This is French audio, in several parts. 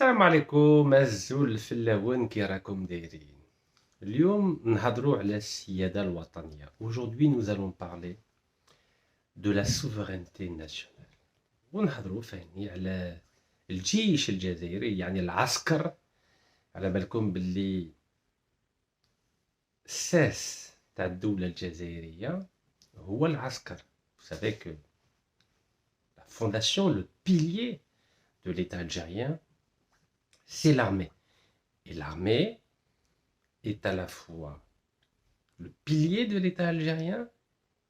السلام عليكم الزول الفلاوين كي راكم دايرين. اليوم نهضروا على السيادة الوطنية. Aujourd'hui nous allons parler de la souveraineté nationale. ونهضروا فهمني على الجيش الجزائري، يعني العسكر. على بالكم باللي الساس تاع الدولة الجزائرية هو العسكر. Vous savez que la fondation, le pilier de l'État algérien, c'est l'armée. Et l'armée est à la fois le pilier de l'État algérien,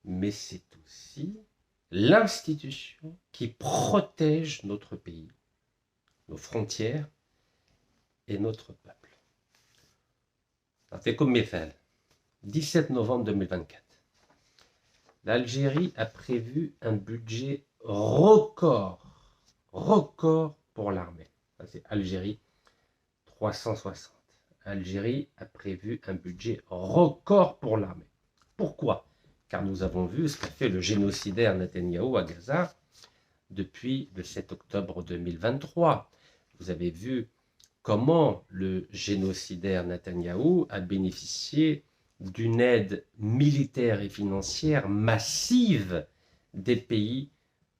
mais c'est aussi l'institution qui protège notre pays, nos frontières et notre peuple. Ça fait comme مثال. 17 novembre 2024. L'Algérie a prévu un budget record pour l'armée. Ça c'est Algérie 360. Algérie a prévu un budget record pour l'armée. Pourquoi? Car nous avons vu ce qu'a fait le génocidaire Netanyahou à Gaza depuis le 7 octobre 2023. Vous avez vu comment le génocidaire Netanyahou a bénéficié d'une aide militaire et financière massive des pays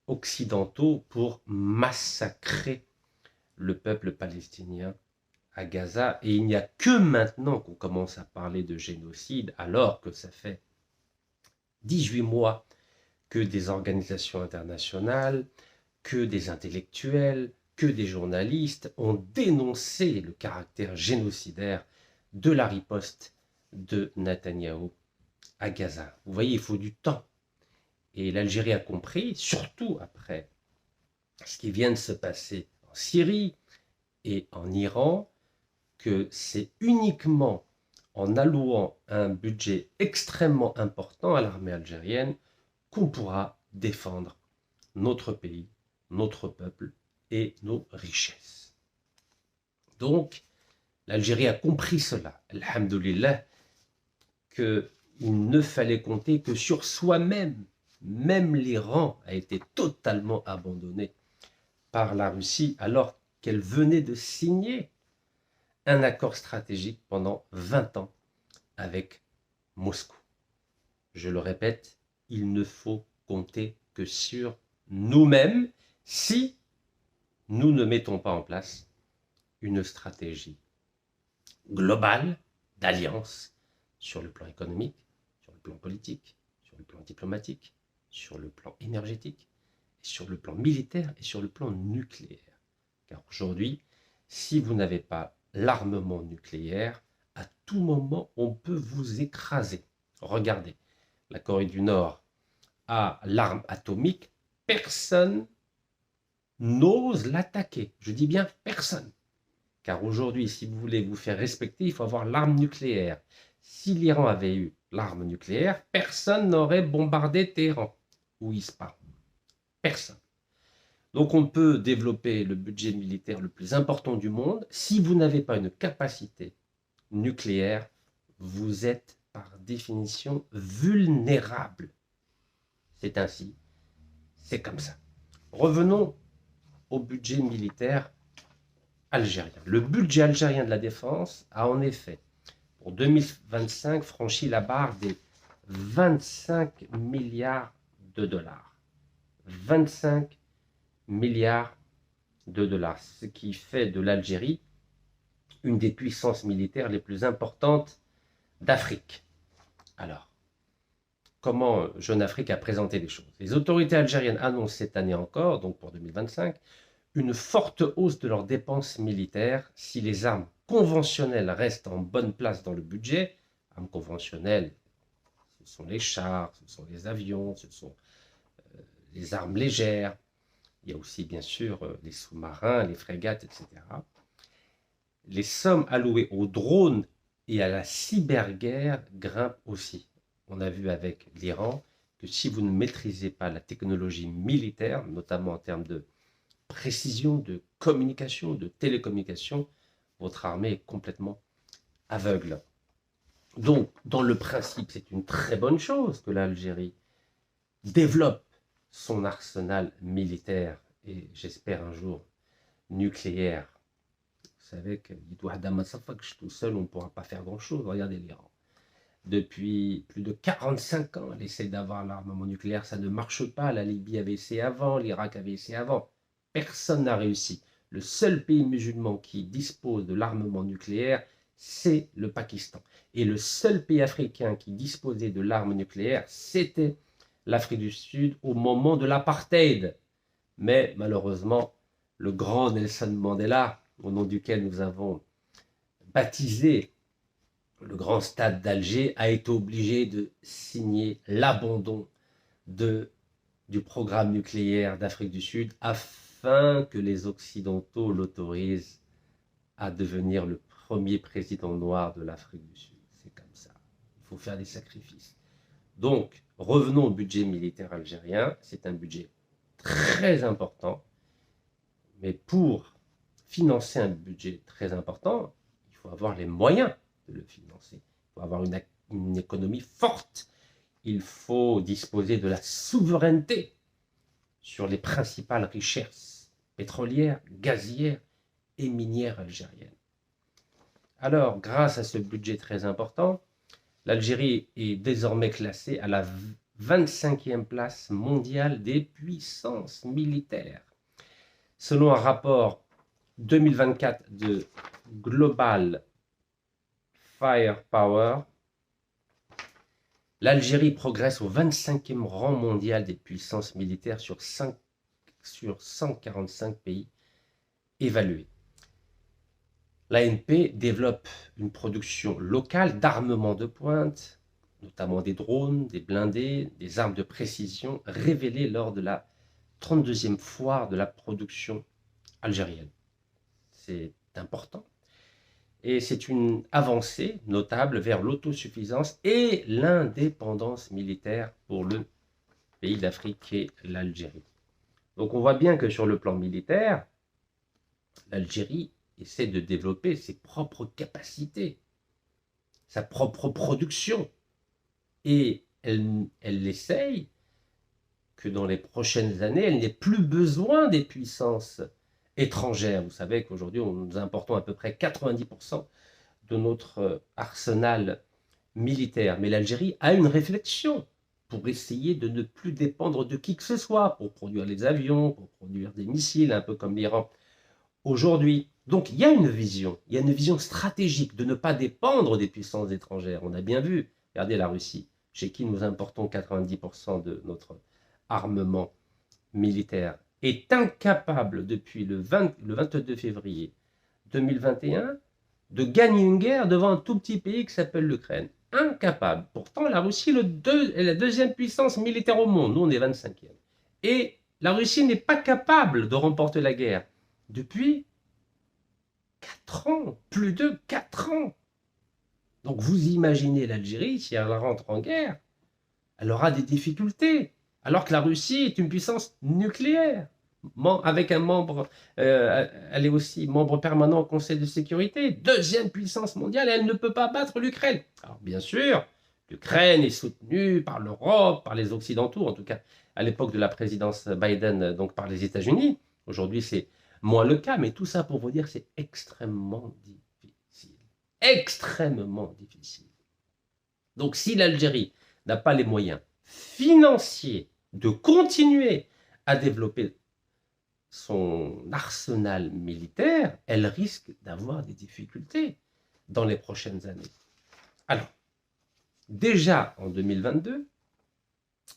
occidentaux pour massacrer le peuple palestinien à Gaza. Et il n'y a que maintenant qu'on commence à parler de génocide, alors que ça fait 18 mois que des organisations internationales, que des intellectuels, que des journalistes ont dénoncé le caractère génocidaire de la riposte de Netanyahou à Gaza. Vous voyez, il faut du temps. Et l'Algérie a compris, surtout après ce qui vient de se passer en Syrie et en Iran, que c'est uniquement en allouant un budget extrêmement important à l'armée algérienne qu'on pourra défendre notre pays, notre peuple et nos richesses. Donc, l'Algérie a compris cela, alhamdoulilah, qu'il ne fallait compter que sur soi-même. Même l'Iran a été totalement abandonné par la Russie alors qu'elle venait de signer un accord stratégique pendant 20 ans avec Moscou. Je le répète, il ne faut compter que sur nous-mêmes si nous ne mettons pas en place une stratégie globale d'alliance sur le plan économique, sur le plan politique, sur le plan diplomatique, sur le plan énergétique, et sur le plan militaire et sur le plan nucléaire. Car aujourd'hui, si vous n'avez pas l'armement nucléaire, à tout moment, on peut vous écraser. Regardez, la Corée du Nord a l'arme atomique, personne n'ose l'attaquer. Je dis bien personne. Car aujourd'hui, si vous voulez vous faire respecter, il faut avoir l'arme nucléaire. Si l'Iran avait eu l'arme nucléaire, personne n'aurait bombardé Téhéran ou Ispahan. Personne. Donc on peut développer le budget militaire le plus important du monde. Si vous n'avez pas une capacité nucléaire, vous êtes par définition vulnérable. C'est ainsi, c'est comme ça. Revenons au budget militaire algérien. Le budget algérien de la défense a en effet, pour 2025, franchi la barre des 25 milliards de dollars. 25 milliards de dollars, ce qui fait de l'Algérie une des puissances militaires les plus importantes d'Afrique. Alors, comment Jeune Afrique a présenté les choses? Les autorités algériennes annoncent cette année encore, donc pour 2025, une forte hausse de leurs dépenses militaires si les armes conventionnelles restent en bonne place dans le budget. Armes conventionnelles, ce sont les chars, ce sont les avions, ce sont les armes légères. Il y a aussi bien sûr les sous-marins, les frégates, etc. Les sommes allouées aux drones et à la cyberguerre grimpent aussi. On a vu avec l'Iran que si vous ne maîtrisez pas la technologie militaire, notamment en termes de précision, de communication, de télécommunication, votre armée est complètement aveugle. Donc, dans le principe, c'est une très bonne chose que l'Algérie développe son arsenal militaire et j'espère un jour nucléaire savez que tout seul, on ne pourra pas faire grand-chose. Regardez l'Iran. Depuis plus de 45 ans, elle essaie d'avoir l'armement nucléaire, ça ne marche pas. La Libye avait essayé avant, l'Irak avait essayé avant. Personne n'a réussi. Le seul pays musulman qui dispose de l'armement nucléaire, c'est le Pakistan. Et le seul pays africain qui disposait de l'arme nucléaire, c'était l'Afrique du Sud au moment de l'apartheid. Mais malheureusement, le grand Nelson Mandela, au nom duquel nous avons baptisé le grand stade d'Alger, a été obligé de signer l'abandon du programme nucléaire d'Afrique du Sud afin que les Occidentaux l'autorisent à devenir le premier président noir de l'Afrique du Sud. C'est comme ça. Il faut faire des sacrifices. Donc, revenons au budget militaire algérien. C'est un budget très important. Mais pour financer un budget très important, il faut avoir les moyens de le financer. Il faut avoir une économie forte. Il faut disposer de la souveraineté sur les principales richesses pétrolières, gazières et minières algériennes. Alors, grâce à ce budget très important, l'Algérie est désormais classée à la 25e place mondiale des puissances militaires. Selon un rapport 2024 de Global Firepower, l'Algérie progresse au 25e rang mondial des puissances militaires sur 145 pays évalués. L'ANP développe une production locale d'armements de pointe, notamment des drones, des blindés, des armes de précision, révélées lors de la 32e foire de la production algérienne. C'est important. Et c'est une avancée notable vers l'autosuffisance et l'indépendance militaire pour le pays d'Afrique qu'est l'Algérie. Donc on voit bien que sur le plan militaire, l'Algérie essaie de développer ses propres capacités, sa propre production. Et elle essaye que dans les prochaines années, elle n'ait plus besoin des puissances étrangères. Vous savez qu'aujourd'hui, nous importons à peu près 90% de notre arsenal militaire. Mais l'Algérie a une réflexion pour essayer de ne plus dépendre de qui que ce soit, pour produire les avions, pour produire des missiles, un peu comme l'Iran aujourd'hui. Donc il y a une vision stratégique de ne pas dépendre des puissances étrangères. On a bien vu, regardez la Russie, chez qui nous importons 90% de notre armement militaire, est incapable depuis le 22 février 2021 de gagner une guerre devant un tout petit pays qui s'appelle l'Ukraine. Incapable. Pourtant, la Russie est la deuxième puissance militaire au monde. Nous, on est 25e. Et la Russie n'est pas capable de remporter la guerre depuis 4 ans. Plus de 4 ans. Donc, vous imaginez l'Algérie, si elle rentre en guerre, elle aura des difficultés. Alors que la Russie est une puissance nucléaire, avec un membre, elle est aussi membre permanent au Conseil de sécurité, deuxième puissance mondiale, et elle ne peut pas battre l'Ukraine. Alors bien sûr, l'Ukraine est soutenue par l'Europe, par les Occidentaux, en tout cas à l'époque de la présidence Biden, donc par les États-Unis. Aujourd'hui, c'est moins le cas, mais tout ça pour vous dire, c'est extrêmement difficile. Extrêmement difficile. Donc si l'Algérie n'a pas les moyens financiers de continuer à développer son arsenal militaire, elle risque d'avoir des difficultés dans les prochaines années. Alors, déjà en 2022,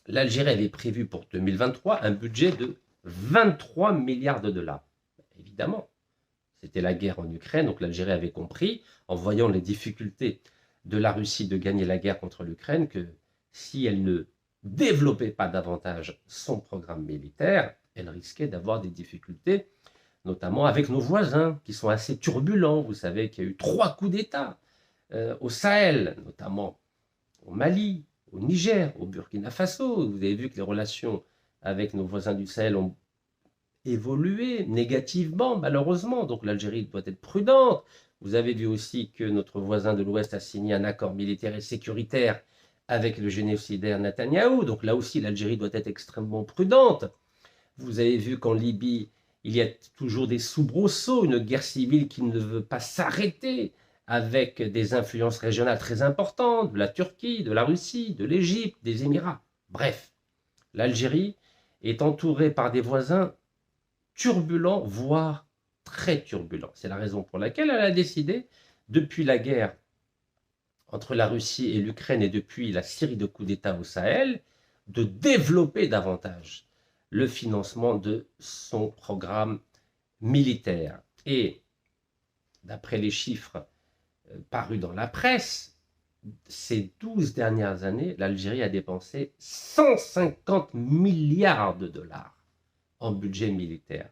l'Algérie avait prévu pour 2023 un budget de 23 milliards de dollars. Évidemment, c'était la guerre en Ukraine, donc l'Algérie avait compris, en voyant les difficultés de la Russie de gagner la guerre contre l'Ukraine, que si elle ne développait pas davantage son programme militaire, elle risquait d'avoir des difficultés, notamment avec nos voisins, qui sont assez turbulents. Vous savez qu'il y a eu 3 coups d'État au Sahel, notamment au Mali, au Niger, au Burkina Faso. Vous avez vu que les relations avec nos voisins du Sahel ont évolué négativement, malheureusement. Donc l'Algérie doit être prudente. Vous avez vu aussi que notre voisin de l'Ouest a signé un accord militaire et sécuritaire avec le génocidaire Netanyahou. Donc là aussi, l'Algérie doit être extrêmement prudente. Vous avez vu qu'en Libye, Il y a toujours des soubresauts, une guerre civile qui ne veut pas s'arrêter, avec des influences régionales très importantes, de la Turquie, de la Russie, de l'Égypte, des Émirats. Bref, l'Algérie est entourée par des voisins turbulents, voire très turbulents. C'est la raison pour laquelle elle a décidé, depuis la guerre entre la Russie et l'Ukraine et depuis la série de coups d'État au Sahel, de développer davantage le financement de son programme militaire. Et d'après les chiffres parus dans la presse, ces 12 dernières années, l'Algérie a dépensé 150 milliards de dollars en budget militaire.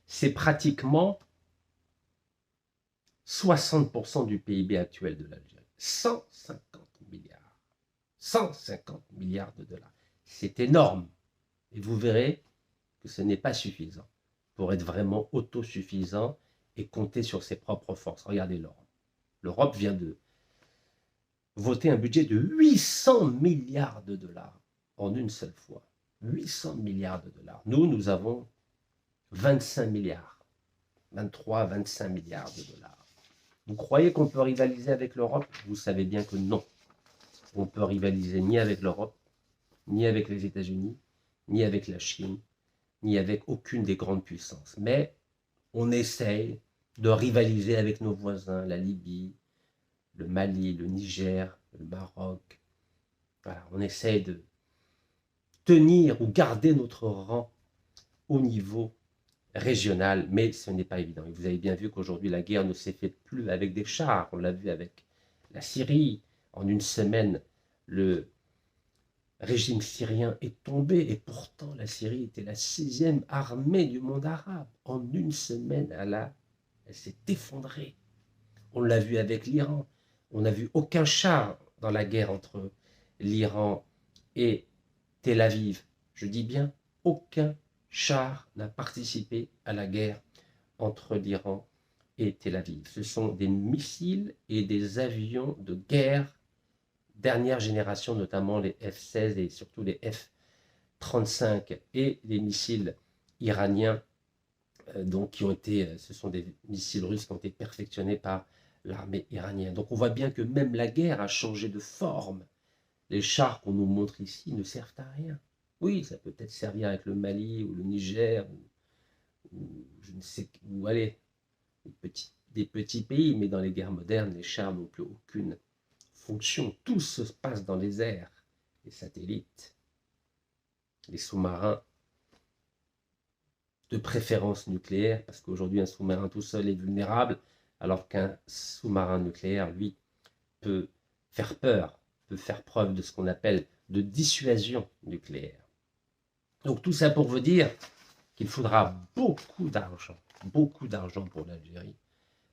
C'est pratiquement 60% du PIB actuel de l'Algérie. 150 milliards. 150 milliards de dollars. C'est énorme. Et vous verrez que ce n'est pas suffisant pour être vraiment autosuffisant et compter sur ses propres forces. Regardez l'Europe. L'Europe vient de voter un budget de 800 milliards de dollars en une seule fois. 800 milliards de dollars. Nous avons 25 milliards. 23, 25 milliards de dollars. Vous croyez qu'on peut rivaliser avec l'Europe? Vous savez bien que non. On peut rivaliser ni avec l'Europe, ni avec les États-Unis, ni avec la Chine, ni avec aucune des grandes puissances. Mais on essaye de rivaliser avec nos voisins, la Libye, le Mali, le Niger, le Maroc. Voilà, on essaye de tenir ou garder notre rang au niveau régional, mais ce n'est pas évident. Et vous avez bien vu qu'aujourd'hui, la guerre ne s'est faite plus avec des chars. On l'a vu avec la Syrie. En une semaine, le régime syrien est tombé, et pourtant la Syrie était la 6e armée du monde arabe. En une semaine, elle s'est effondrée. On l'a vu avec l'Iran. On n'a vu aucun char dans la guerre entre l'Iran et Tel Aviv. Je dis bien, aucun char n'a participé à la guerre entre l'Iran et Tel Aviv. Ce sont des missiles et des avions de guerre dernière génération, notamment les F-16 et surtout les F-35 et les missiles iraniens, ce sont des missiles russes qui ont été perfectionnés par l'armée iranienne. Donc on voit bien que même la guerre a changé de forme. Les chars qu'on nous montre ici ne servent à rien. Oui, ça peut peut-être servir avec le Mali ou le Niger ou je ne sais où aller, des petits pays, mais dans les guerres modernes, les chars n'ont plus aucune fonction. Tout se passe dans les airs, les satellites, les sous-marins, de préférence nucléaire, parce qu'aujourd'hui un sous-marin tout seul est vulnérable, alors qu'un sous-marin nucléaire, lui, peut faire peur, peut faire preuve de ce qu'on appelle de dissuasion nucléaire. Donc tout ça pour vous dire qu'il faudra beaucoup d'argent pour l'Algérie,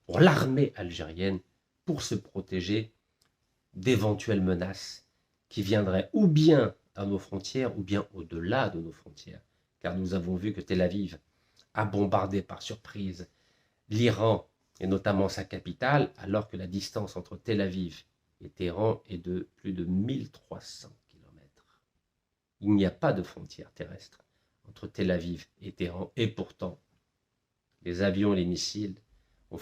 pour l'armée algérienne, pour se protéger d'éventuelles menaces qui viendraient ou bien à nos frontières ou bien au-delà de nos frontières. Car nous avons vu que Tel Aviv a bombardé par surprise l'Iran et notamment sa capitale, alors que la distance entre Tel Aviv et Téhéran est de plus de 1300 km. Il n'y a pas de frontière terrestre entre Tel Aviv et Téhéran, et pourtant, les avions et les missiles ont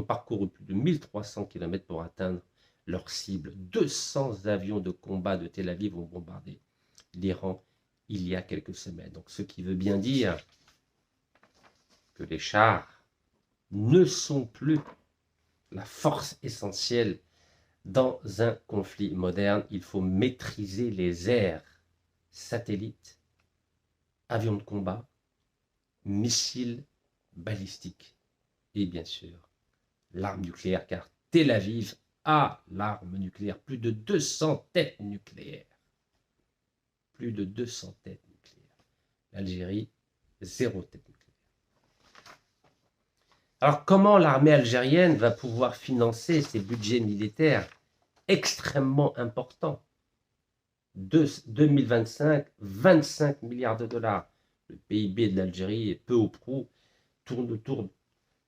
parcouru plus de 1300 km pour atteindre leur cible. 200 avions de combat de Tel Aviv ont bombardé l'Iran il y a quelques semaines. Donc, ce qui veut bien dire que les chars ne sont plus la force essentielle dans un conflit moderne. Il faut maîtriser les airs, satellites, avions de combat, missiles balistiques et bien sûr l'arme nucléaire, car Tel Aviv a l'arme nucléaire, plus de 200 têtes nucléaires. Plus de 200 têtes nucléaires. L'Algérie, 0 tête nucléaire. Alors comment l'armée algérienne va pouvoir financer ses budgets militaires extrêmement importants? 2025, 25 milliards de dollars. Le PIB de l'Algérie, peu ou prou, tourne autour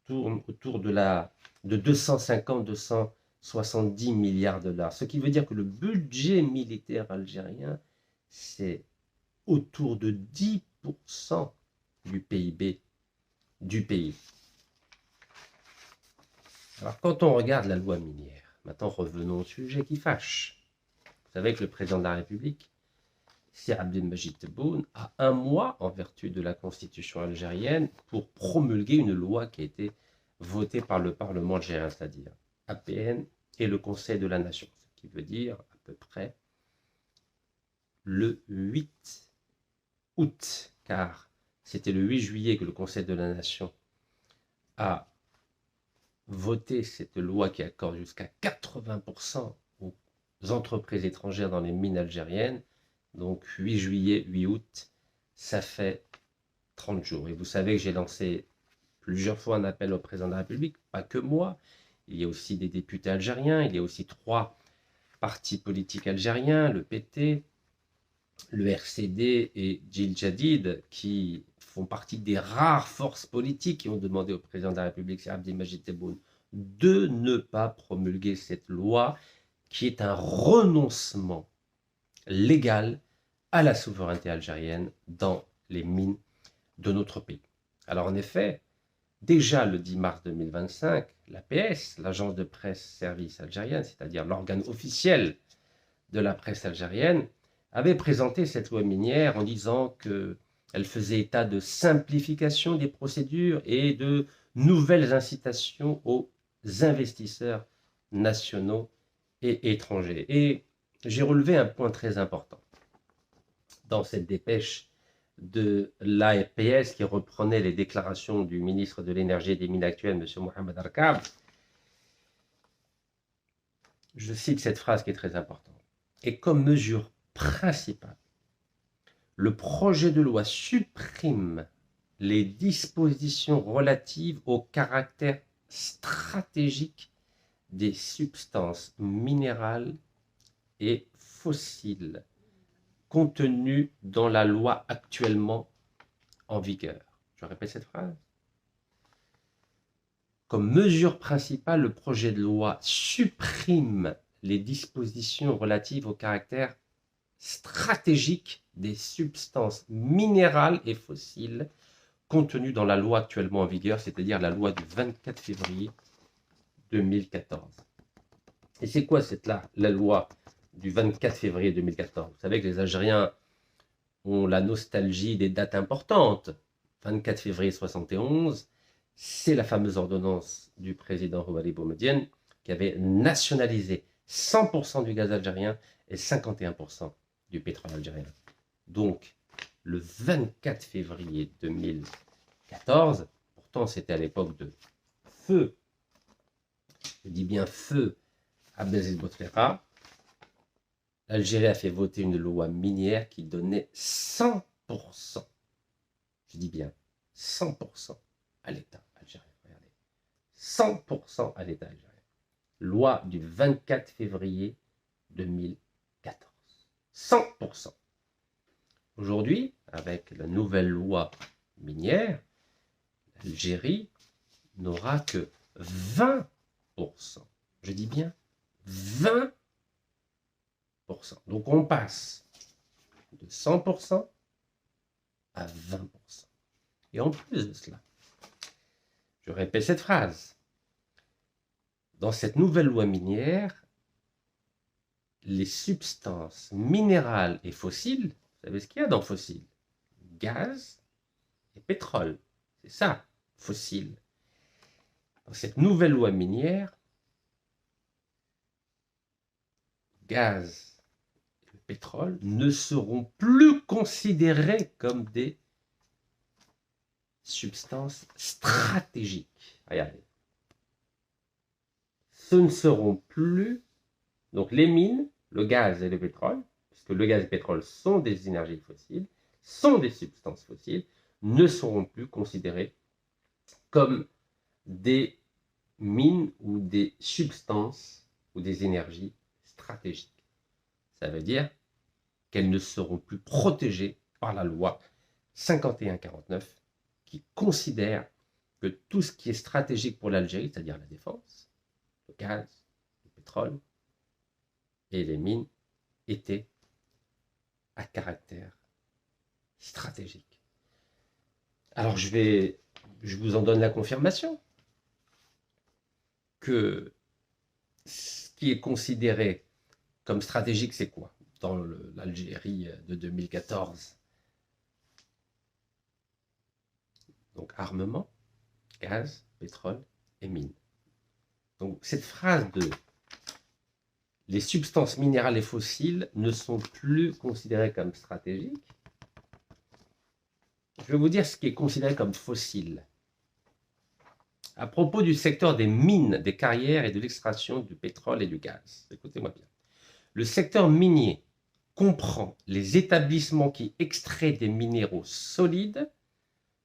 de 250-270 milliards de dollars. Ce qui veut dire que le budget militaire algérien, c'est autour de 10% du PIB du pays. Alors, quand on regarde la loi minière, maintenant revenons au sujet qui fâche. Vous savez que le président de la République, Sir Abdelmadjid Tebboune, a un mois, en vertu de la constitution algérienne, pour promulguer une loi qui a été votée par le Parlement algérien, c'est-à-dire APN et le Conseil de la Nation, ce qui veut dire à peu près le 8 août, car c'était le 8 juillet que le Conseil de la Nation a voté cette loi qui accorde jusqu'à 80% aux entreprises étrangères dans les mines algériennes. Donc 8 juillet, 8 août, ça fait 30 jours. Et vous savez que j'ai lancé plusieurs fois un appel au président de la République, pas que moi. Il y a aussi des députés algériens, il y a aussi 3 partis politiques algériens, le PT, le RCD et Djil Jadid, qui font partie des rares forces politiques qui ont demandé au président de la République, Sir Abdelmadjid Tebboune, de ne pas promulguer cette loi qui est un renoncement légal à la souveraineté algérienne dans les mines de notre pays. Alors en effet, déjà le 10 mars 2025, l'APS, l'agence de presse service algérienne, c'est-à-dire l'organe officiel de la presse algérienne, avait présenté cette loi minière en disant qu'elle faisait état de simplification des procédures et de nouvelles incitations aux investisseurs nationaux et étrangers. Et j'ai relevé un point très important dans cette dépêche de l'APS qui reprenait les déclarations du ministre de l'Énergie et des Mines actuel, M. Mohamed Arkab. Je cite cette phrase qui est très importante. Et comme mesure principale, le projet de loi supprime les dispositions relatives au caractère stratégique des substances minérales et fossiles contenues dans la loi actuellement en vigueur. Je répète cette phrase. Comme mesure principale, le projet de loi supprime les dispositions relatives au caractère stratégique des substances minérales et fossiles contenues dans la loi actuellement en vigueur, c'est-à-dire la loi du 24 février 2014. Et c'est quoi la loi du 24 février 2014? Vous savez que les Algériens ont la nostalgie des dates importantes. 24 février 71, c'est la fameuse ordonnance du président Rohani Boumedienne qui avait nationalisé 100% du gaz algérien et 51% du pétrole algérien. Donc, le 24 février 2014, pourtant c'était à l'époque de feu, je dis bien feu, Abdelaziz Bouteflika, l'Algérie a fait voter une loi minière qui donnait 100%, je dis bien 100% à l'État algérien. Regardez, 100% à l'État algérien. Loi du 24 février 2014. 100%. Aujourd'hui, avec la nouvelle loi minière, l'Algérie n'aura que 20%. Je dis bien 20%. Donc on passe de 100% à 20%. Et en plus de cela, je répète cette phrase, dans cette nouvelle loi minière, les substances minérales et fossiles, vous savez ce qu'il y a dans fossiles? Gaz et pétrole. C'est ça, fossile. Dans cette nouvelle loi minière, gaz et pétrole ne seront plus considérés comme des substances stratégiques. Regardez. Ce ne seront plus, donc les mines, le gaz et le pétrole, puisque le gaz et le pétrole sont des énergies fossiles, sont des substances fossiles, ne seront plus considérés comme des mines ou des substances ou des énergies stratégiques. Ça veut dire qu'elles ne seront plus protégées par la loi 5149 qui considère que tout ce qui est stratégique pour l'Algérie, c'est-à-dire la défense, le gaz, le pétrole et les mines, était à caractère stratégique. Alors je vais je vous en donne la confirmation, que ce qui est considéré comme stratégique, c'est quoi dans l'Algérie de 2014? Donc armement, gaz, pétrole et mines. Donc cette phrase de « les substances minérales et fossiles ne sont plus considérées comme stratégiques », je vais vous dire ce qui est considéré comme fossile. À propos du secteur des mines, des carrières et de l'extraction du pétrole et du gaz. Écoutez-moi bien. Le secteur minier comprend les établissements qui extraient des minéraux solides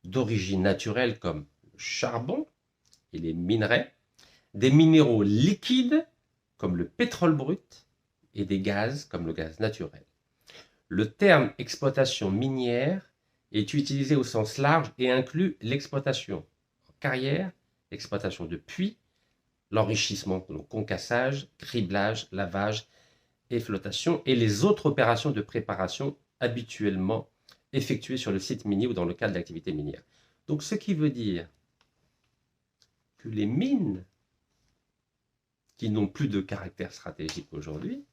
d'origine naturelle comme le charbon et les minerais, des minéraux liquides comme le pétrole brut et des gaz comme le gaz naturel. Le terme exploitation minière est utilisé au sens large et inclut l'exploitation en carrière, l'exploitation de puits, l'enrichissement, donc concassage, criblage, lavage et flottation, et les autres opérations de préparation habituellement effectuées sur le site minier ou dans le cadre de l'activité minière. Donc ce qui veut dire que les mines qui n'ont plus de caractère stratégique aujourd'hui,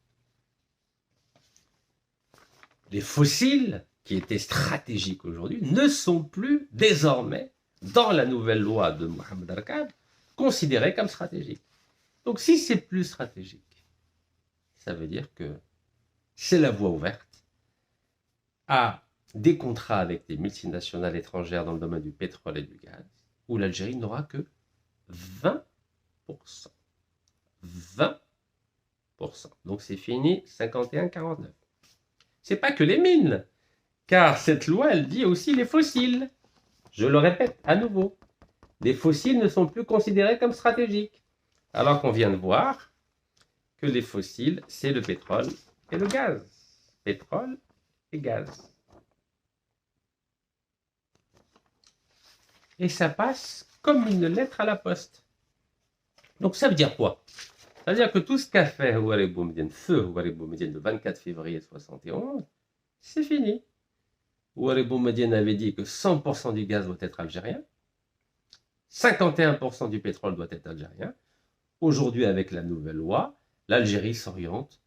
les fossiles qui étaient stratégiques aujourd'hui, ne sont plus désormais, dans la nouvelle loi de Mohamed Arkab, considérés comme stratégiques. Donc si c'est plus stratégique, ça veut dire que c'est la voie ouverte à des contrats avec des multinationales étrangères dans le domaine du pétrole et du gaz, où l'Algérie n'aura que 20%. 20%. Donc c'est fini, 51-49. C'est pas que les mines, car cette loi, elle dit aussi les fossiles. Je le répète à nouveau. Les fossiles ne sont plus considérés comme stratégiques. Alors qu'on vient de voir que les fossiles, c'est le pétrole et le gaz. Pétrole et gaz. Et ça passe comme une lettre à la poste. Donc ça veut dire quoi? Ça veut dire que tout ce qu'a fait Houari Boumediene, feu Houari Boumediene le 24 février 71, c'est fini. Houari Boumediene avait dit que 100% du gaz doit être algérien, 51% du pétrole doit être algérien. Aujourd'hui, avec la nouvelle loi, l'Algérie s'oriente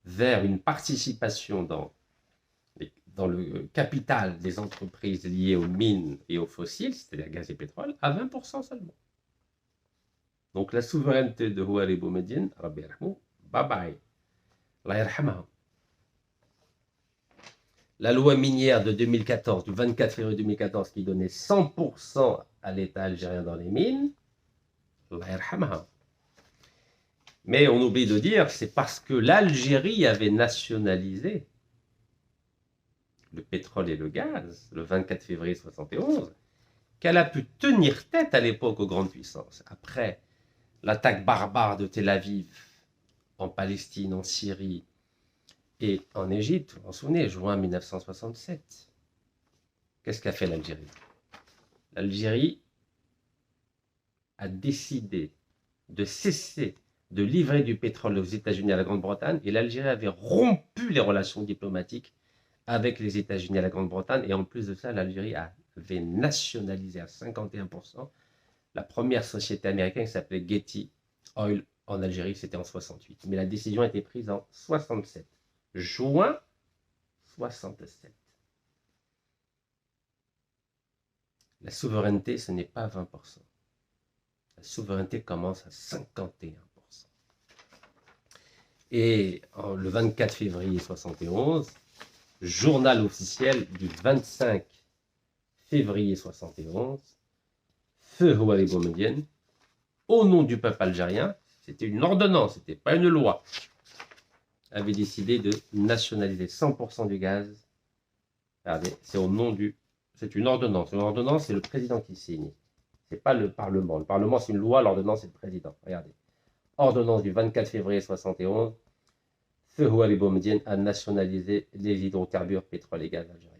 vers une participation dans le capital des entreprises liées aux mines et aux fossiles, c'est-à-dire gaz et pétrole, à 20% seulement. Donc la souveraineté de Houari Boumediene, Rabbi yarhamou, bye bye. Allah yarhamha. La loi minière de 2014, du 24 février 2014, qui donnait 100% à l'État algérien dans les mines, Allah yarhamha. Mais on oublie de dire, c'est parce que l'Algérie avait nationalisé le pétrole et le gaz, le 24 février 71, qu'elle a pu tenir tête à l'époque aux grandes puissances. Après l'attaque barbare de Tel Aviv, en Palestine, en Syrie et en Égypte, vous vous en souvenez, juin 1967. Qu'est-ce qu'a fait l'Algérie? L'Algérie a décidé de cesser de livrer du pétrole aux États-Unis et à la Grande-Bretagne, et l'Algérie avait rompu les relations diplomatiques avec les États-Unis et la Grande-Bretagne, et en plus de ça, l'Algérie avait nationalisé à 51% la première société américaine qui s'appelait Getty Oil en Algérie, c'était en 68. Mais la décision a été prise en 67. Juin 67. La souveraineté, ce n'est pas 20%. La souveraineté commence à 51%. Et le 24 février 71, journal officiel du 25 février 71, feu Houari Boumediene, au nom du peuple algérien, c'était une ordonnance, ce n'était pas une loi, avait décidé de nationaliser 100% du gaz. Regardez, c'est au nom du... C'est une ordonnance. Une ordonnance, c'est le président qui signe. Ce n'est pas le Parlement. Le Parlement, c'est une loi, l'ordonnance, c'est le président. Regardez. Ordonnance du 24 février 71, feu Houari Boumediene a nationalisé les hydrocarbures, pétrole et gaz algériens.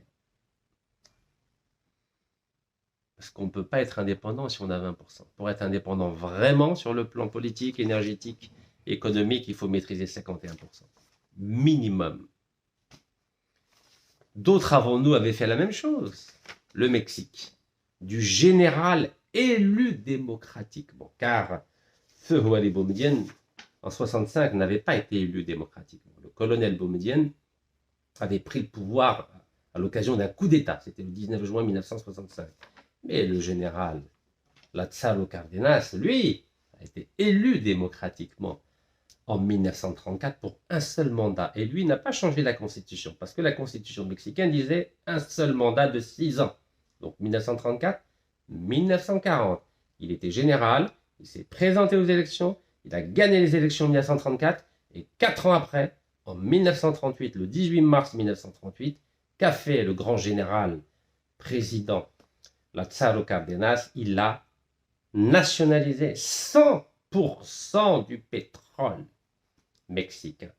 Parce qu'on ne peut pas être indépendant si on a 20%. Pour être indépendant vraiment sur le plan politique, énergétique, économique, il faut maîtriser 51%. Minimum. D'autres avant nous avaient fait la même chose. Le Mexique. du général élu démocratiquement, car Feu Houari Boumedienne, en 65, n'avait pas été élu démocratiquement. Le colonel Boumedienne avait pris le pouvoir à l'occasion d'un coup d'État, c'était le 19 juin 1965. Mais le général Lázaro Cárdenas, lui, a été élu démocratiquement en 1934 pour un seul mandat. Et lui n'a pas changé la constitution, parce que la constitution mexicaine disait un seul mandat de 6 ans. Donc 1934, 1940. Il était général, il s'est présenté aux élections, il a gagné les élections en 1934, et 4 ans après, en 1938, le 18 mars 1938, qu'a fait le grand général président Lázaro Cárdenas? Il a nationalisé 100% du pétrole mexicain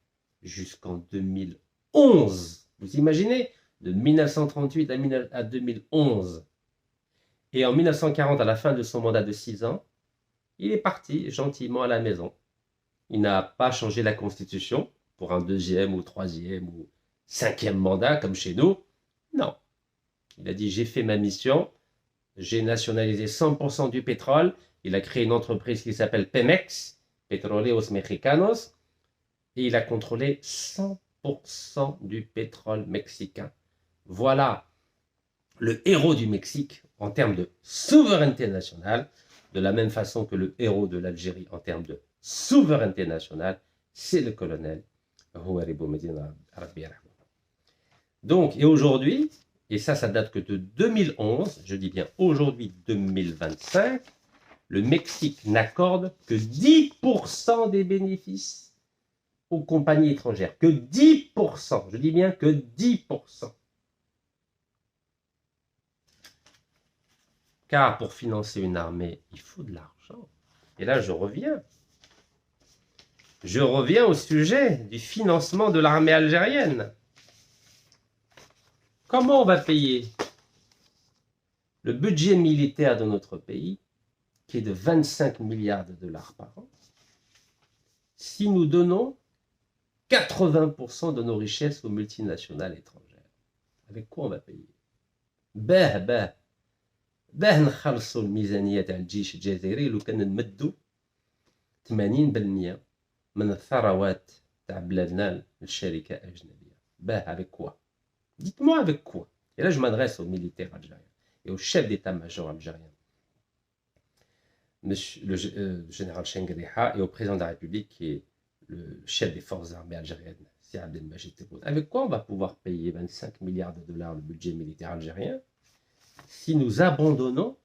jusqu'en 2011. Vous imaginez? De 1938 à 2011. Et en 1940, à la fin de son mandat de 6 ans, il est parti gentiment à la maison. Il n'a pas changé la constitution pour un deuxième ou troisième ou cinquième mandat comme chez nous. Non. Il a dit, j'ai fait ma mission, j'ai nationalisé 100% du pétrole. Il a créé une entreprise qui s'appelle Pemex, Petróleos Mexicanos, et il a contrôlé 100% du pétrole mexicain. Voilà le héros du Mexique en termes de souveraineté nationale, de la même façon que le héros de l'Algérie en termes de souveraineté nationale, c'est le colonel Houari Boumedienne Rabbi Yarhamou. Donc, et aujourd'hui, et ça date que de 2011, je dis bien aujourd'hui 2025, le Mexique n'accorde que 10% des bénéfices aux compagnies étrangères. Que 10%, je dis bien que 10%. Car pour financer une armée, il faut de l'argent. Et là, je reviens. Je reviens au sujet du financement de l'armée algérienne. Comment on va payer le budget militaire de notre pays, qui est de 25 milliards de dollars par an, si nous donnons 80% de nos richesses aux multinationales étrangères? Avec quoi on va payer? باه نخلصوا الميزانية تاع الجيش الجزائري لو كان نمدوا 80% من الثروات تاع بلادنا للشركة أجنبية. باه avec quoi? Dites-moi avec quoi? Et là je m'adresse aux militaires algériens et au chef d'état-major algérien, monsieur, le général Chengueriha, et au président de la République qui est le chef des forces armées algériennes, c'est Abdelmajid Tebboune. Avec quoi on va pouvoir payer 25 milliards de dollars le budget militaire algérien si nous abandonnons,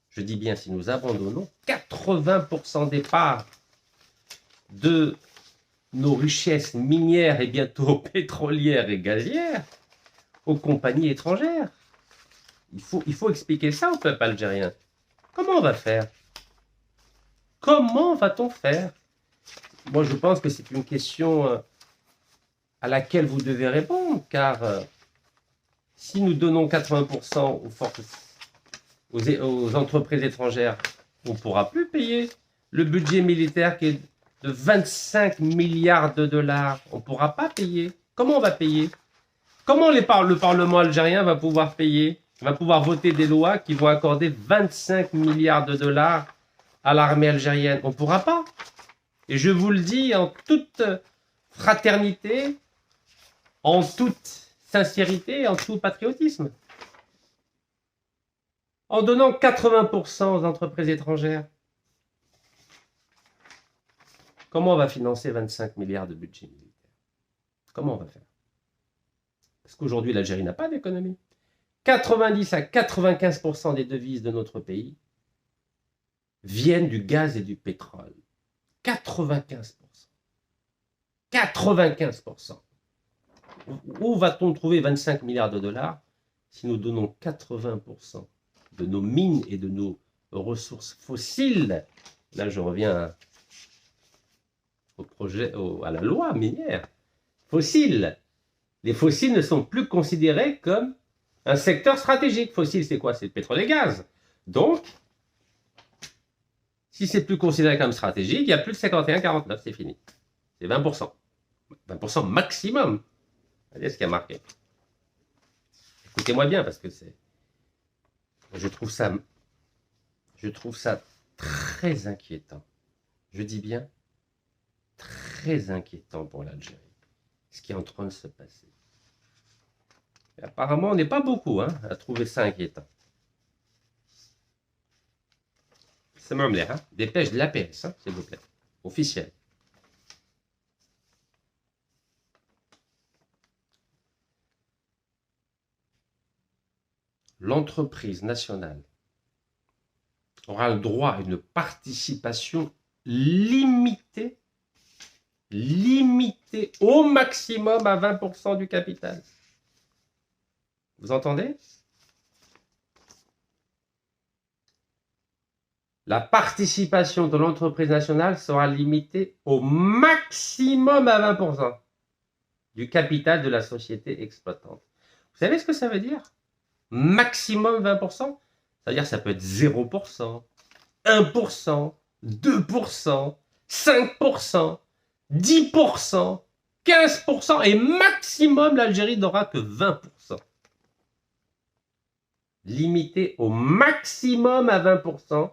je dis bien si nous abandonnons, 80% des parts de nos richesses minières et bientôt pétrolières et gazières aux compagnies étrangères? Il faut expliquer ça au peuple algérien. Comment on va faire? Comment va-t-on faire? Moi, je pense que c'est une question à laquelle vous devez répondre, car si nous donnons 80% aux entreprises étrangères, on ne pourra plus payer le budget militaire qui est de 25 milliards de dollars. On ne pourra pas payer. Comment on va payer? Comment le Parlement algérien va pouvoir payer? Va pouvoir voter des lois qui vont accorder 25 milliards de dollars à l'armée algérienne? On ne pourra pas. Et je vous le dis en toute fraternité, en toute sincérité, en tout patriotisme. En donnant 80% aux entreprises étrangères, comment on va financer 25 milliards de budget militaire? Comment on va faire? Parce qu'aujourd'hui, l'Algérie n'a pas d'économie. 90 à 95% des devises de notre pays viennent du gaz et du pétrole. 95%. 95%. Où va-t-on trouver 25 milliards de dollars si nous donnons 80% de nos mines et de nos ressources fossiles? Là, je reviens à la loi minière. Fossiles. Les fossiles ne sont plus considérés comme un secteur stratégique. Fossile, c'est quoi? C'est le pétrole et le gaz. Donc, si c'est plus considéré comme stratégique, il y a plus de 51-49, c'est fini. C'est 20%. 20% maximum. Regardez ce qui a marqué. Écoutez-moi bien, parce que c'est... je trouve ça très inquiétant. Je dis bien très inquiétant pour l'Algérie, ce qui est en train de se passer. Et apparemment, on n'est pas beaucoup à trouver ça inquiétant. C'est même l'air, dépêche de l'APS, s'il vous plaît, officiel. L'entreprise nationale aura le droit à une participation limitée au maximum à 20% du capital. Vous entendez? La participation de l'entreprise nationale sera limitée au maximum à 20% du capital de la société exploitante. Vous savez ce que ça veut dire? Maximum 20%? Ça veut dire que ça peut être 0%, 1%, 2%, 5%, 10%, 15% et maximum l'Algérie n'aura que 20%. Limité au maximum à 20%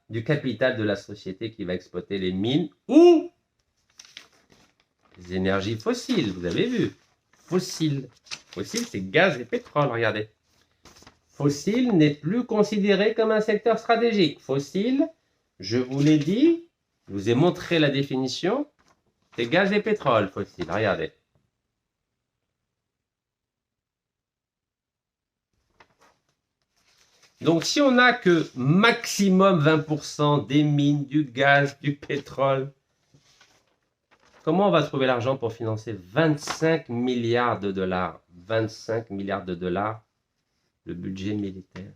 du capital de la société qui va exploiter les mines ou les énergies fossiles. Vous avez vu, fossiles. Fossiles, c'est gaz et pétrole, regardez. Fossile n'est plus considéré comme un secteur stratégique. Fossile, je vous l'ai dit, je vous ai montré la définition, c'est gaz et pétrole, fossile, regardez. Donc si on n'a que maximum 20% des mines, du gaz, du pétrole, comment on va trouver l'argent pour financer 25 milliards de dollars? 25 milliards de dollars, le budget militaire.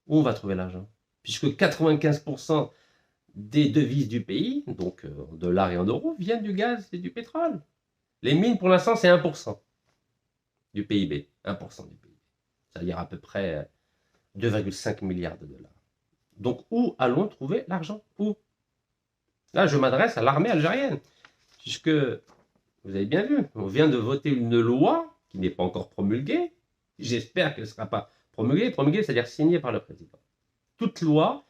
Où on va trouver l'argent? Puisque 95% des devises du pays, donc en dollars et en euros, viennent du gaz et du pétrole. Les mines, pour l'instant, c'est 1% du PIB. 1% du PIB. C'est-à-dire à peu près 2,5 milliards de dollars. Donc, où allons trouver l'argent? Où? Là, je m'adresse à l'armée algérienne. Puisque, vous avez bien vu, on vient de voter une loi qui n'est pas encore promulguée. J'espère qu'elle ne sera pas promulguée. Promulguée, c'est-à-dire signée par le président. Toute loi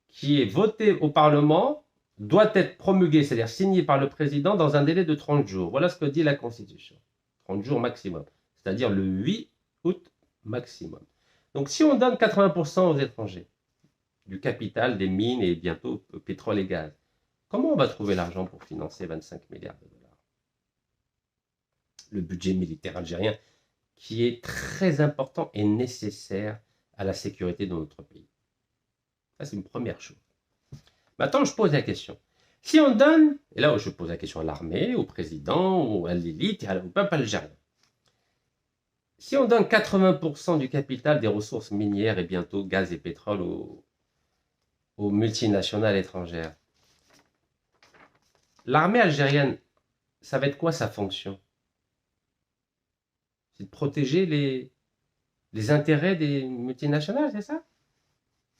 qui est votée au Parlement doit être promulguée, c'est-à-dire signée par le président dans un délai de 30 jours. Voilà ce que dit la Constitution. 30 jours maximum. C'est-à-dire le 8 août maximum. Donc si on donne 80% aux étrangers, du capital, des mines et bientôt pétrole et gaz, comment on va trouver l'argent pour financer 25 milliards de dollars? Le budget militaire algérien, qui est très important et nécessaire à la sécurité de notre pays. Ça, c'est une première chose. Maintenant, je pose la question. Si on donne, et là je pose la question à l'armée, au président, à l'élite et au peuple algérien. Si on donne 80% du capital des ressources minières et bientôt gaz et pétrole aux multinationales étrangères, l'armée algérienne, ça va être quoi sa fonction? C'est de protéger les intérêts des multinationales, c'est ça?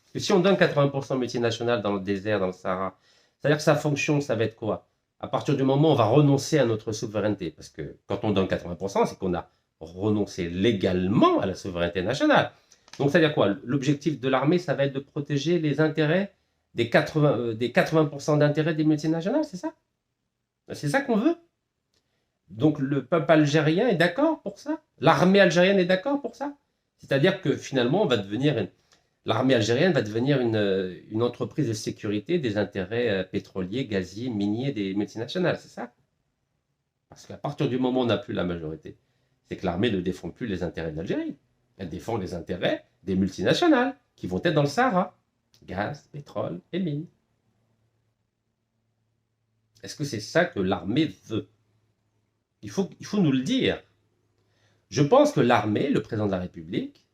Parce que si on donne 80% multinationales dans le désert, dans le Sahara, c'est-à-dire que sa fonction, ça va être quoi? À partir du moment où on va renoncer à notre souveraineté, parce que quand on donne 80%, c'est qu'on a renoncé légalement à la souveraineté nationale. Donc, c'est-à-dire quoi? L'objectif de l'armée, ça va être de protéger les intérêts des 80% d'intérêts des multinationales, c'est ça? C'est ça qu'on veut? Donc, le peuple algérien est d'accord pour ça? L'armée algérienne est d'accord pour ça? C'est-à-dire que finalement, on va devenir l'armée algérienne va devenir une entreprise de sécurité des intérêts pétroliers, gaziers, miniers des multinationales, c'est ça? Parce qu'à partir du moment où on n'a plus la majorité, c'est que l'armée ne défend plus les intérêts de l'Algérie. Elle défend les intérêts des multinationales qui vont être dans le Sahara. Gaz, pétrole et mines. Est-ce que c'est ça que l'armée veut? Il faut nous le dire. Je pense que l'armée, le président de la République,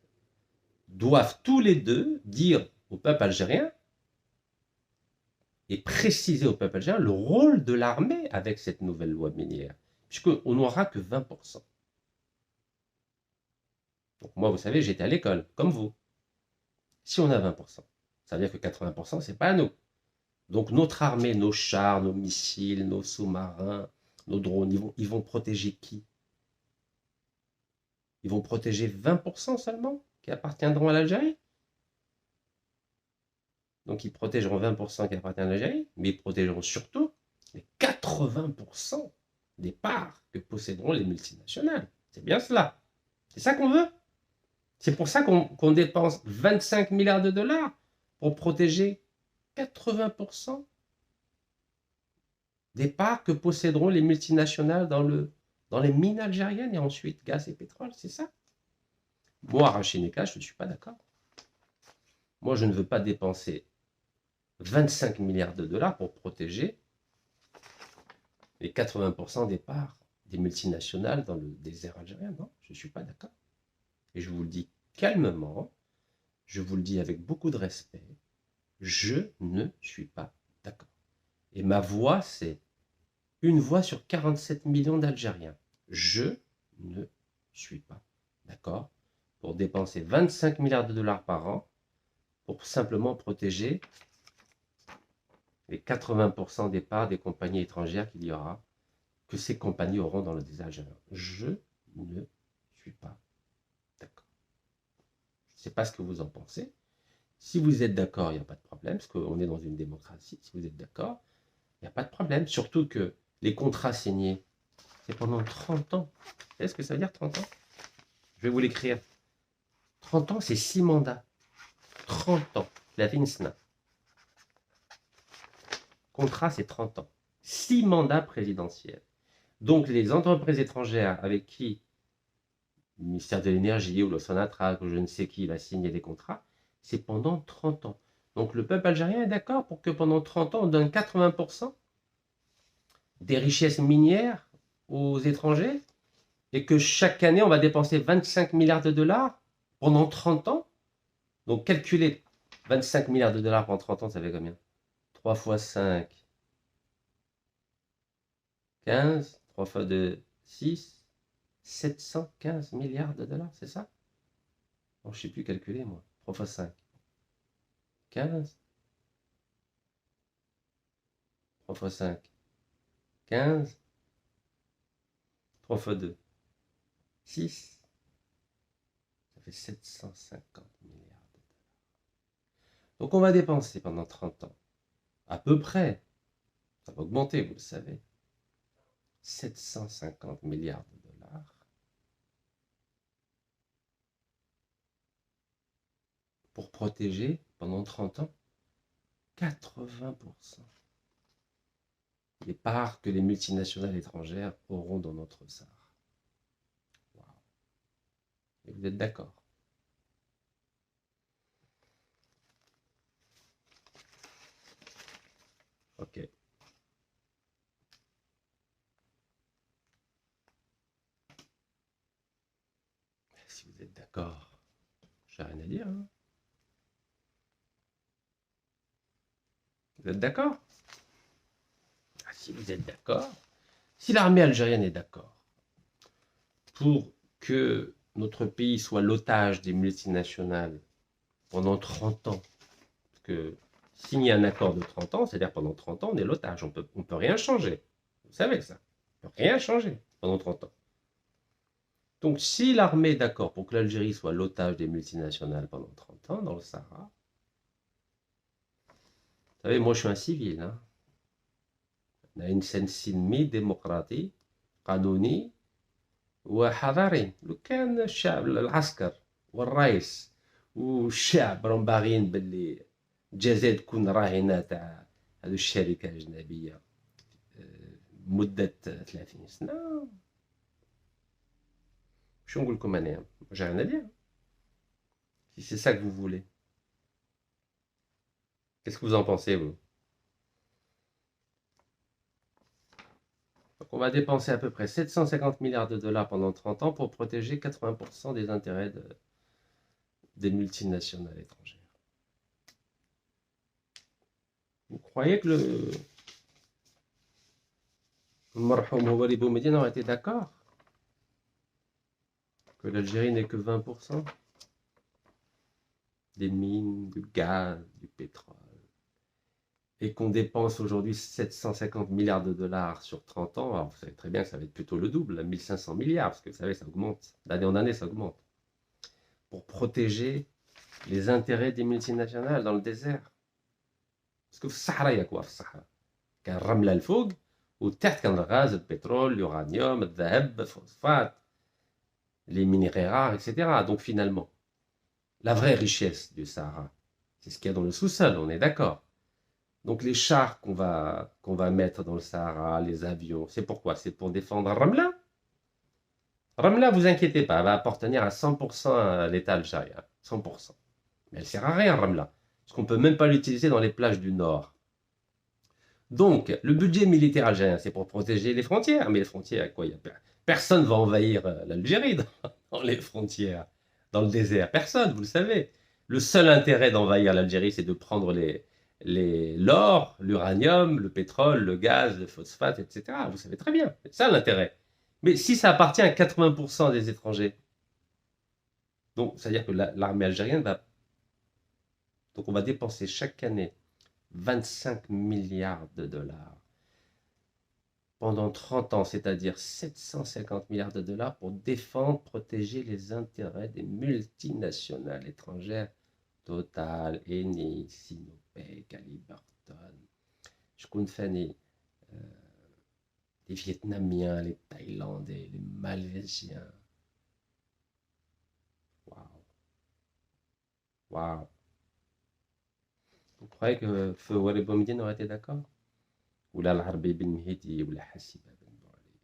doivent tous les deux dire au peuple algérien et préciser au peuple algérien le rôle de l'armée avec cette nouvelle loi minière, puisqu'on n'aura que 20%. Donc moi, vous savez, j'étais à l'école, comme vous. Si on a 20%, ça veut dire que 80%, c'est pas à nous. Donc notre armée, nos chars, nos missiles, nos sous-marins, nos drones, ils vont protéger qui? Ils vont protéger 20% seulement qui appartiendront à l'Algérie. Donc ils protégeront 20% qui appartiennent à l'Algérie, mais ils protégeront surtout les 80% des parts que posséderont les multinationales. C'est bien cela. C'est ça qu'on veut. C'est pour ça qu'on dépense 25 milliards de dollars pour protéger 80% des parts que posséderont les multinationales dans les mines algériennes et ensuite gaz et pétrole. C'est ça. Moi, Rachid Nekla, je ne suis pas d'accord. Moi, je ne veux pas dépenser 25 milliards de dollars pour protéger les 80% des parts des multinationales dans le désert algérien. Non, je ne suis pas d'accord. Et je vous le dis calmement, je vous le dis avec beaucoup de respect, je ne suis pas d'accord. Et ma voix, c'est une voix sur 47 millions d'Algériens. Je ne suis pas d'accord pour dépenser 25 milliards de dollars par an pour simplement protéger les 80% des parts des compagnies étrangères qu'il y aura, que ces compagnies auront dans le désert algérien. Je ne suis pas d'accord. Je ne sais pas ce que vous en pensez. Si vous êtes d'accord, il n'y a pas de problème, parce qu'on est dans une démocratie. Si vous êtes d'accord, il n'y a pas de problème. Surtout que les contrats signés, c'est pendant 30 ans. Vous savez ce que ça veut dire 30 ans? Je vais vous l'écrire. 30 ans, c'est 6 mandats. 30 ans. La Vinsna. Contrat, c'est 30 ans. 6 mandats présidentiels. Donc, les entreprises étrangères avec qui le ministère de l'Énergie ou le Sonatrach ou je ne sais qui va signer des contrats, c'est pendant 30 ans. Donc, le peuple algérien est d'accord pour que pendant 30 ans, on donne 80% des richesses minières aux étrangers et que chaque année, on va dépenser 25 milliards de dollars pendant 30 ans. Donc, calculez 25 milliards de dollars pendant 30 ans, ça fait combien? 3 fois 5, 15. 3 fois 2, 6. 715 milliards de dollars, c'est ça? Bon, je ne sais plus calculer, moi. 3 fois 5, 15. 3 fois 5, 15. 3 fois 2, 6. Ça fait 750 milliards de dollars. Donc on va dépenser pendant 30 ans, à peu près, ça va augmenter, vous le savez, 750 milliards de dollars pour protéger pendant 30 ans 80% des parts que les multinationales étrangères auront dans notre SAR. Wow. Et vous êtes d'accord? Ok. Si vous êtes d'accord, j'ai rien à dire. Hein. Vous êtes d'accord? Si vous êtes d'accord, si l'armée algérienne est d'accord pour que notre pays soit l'otage des multinationales pendant 30 ans, parce que signer un accord de 30 ans, c'est-à-dire pendant 30 ans, on est l'otage, on peut rien changer. Vous savez ça. On peut rien changer pendant 30 ans. Donc si l'armée est d'accord pour que l'Algérie soit l'otage des multinationales pendant 30 ans dans le Sahara, vous savez, moi je suis un civil, hein. On a une scène silmi démocratique, قانوني وحضاري. لو كان الشعب العسكر والرئيس والشعب راهم باغيين باللي الجزائر تكون راهنه تاع هذو الشركه الاجنبيه مده 30 سنه. شو نقول لكم انا؟ j'ai rien à dire. Si c'est ça que vous voulez. Qu'est-ce que vous en pensez, vous? Donc on va dépenser à peu près 750 milliards de dollars pendant 30 ans pour protéger 80% des intérêts des multinationales étrangères. Vous croyez que le Marhoum Houari Boumediene aurait été d'accord que l'Algérie n'est que 20% des mines, du gaz, du pétrole, et qu'on dépense aujourd'hui 750 milliards de dollars sur 30 ans, alors vous savez très bien que ça va être plutôt le double, 1500 milliards, parce que vous savez, ça augmente, d'année en année, ça augmente, pour protéger les intérêts des multinationales dans le désert. Parce que في الصحراء, il y a quoi في الصحراء؟ كان الرملة الفوق وتحت كان الغاز, البترول, l'uranium, الذهب, الفوسفات, les minerais rares, etc. Donc finalement, la vraie richesse du Sahara, c'est ce qu'il y a dans le sous-sol, on est d'accord. Donc les chars qu'on va mettre dans le Sahara, les avions, c'est pourquoi? C'est pour défendre Ramla. Ramla, vous inquiétez pas, elle va appartenir à 100% à l'État algérien, 100%. Mais elle sert à rien, Ramla, parce qu'on ne peut même pas l'utiliser dans les plages du Nord. Donc, le budget militaire algérien, c'est pour protéger les frontières. Mais les frontières, quoi? Personne ne va envahir l'Algérie dans les frontières, dans le désert. Personne, vous le savez. Le seul intérêt d'envahir l'Algérie, c'est de prendre l'or, l'uranium, le pétrole, le gaz, le phosphate, etc. Vous savez très bien. C'est ça l'intérêt. Mais si ça appartient à 80% des étrangers, donc c'est-à-dire que l'armée algérienne va... Donc on va dépenser chaque année 25 milliards de dollars pendant 30 ans, c'est-à-dire 750 milliards de dollars pour défendre, protéger les intérêts des multinationales étrangères. Total, Eni, Sinopec, Halliburton, je connais les Vietnamiens, les Thaïlandais, les Malaisiens. Waouh. Waouh. Vous croyez que Feu Walid Boumediene aurait été d'accord? Ou là, l'Arbi Ben Mehdi, ou la Hassiba Ben Douali.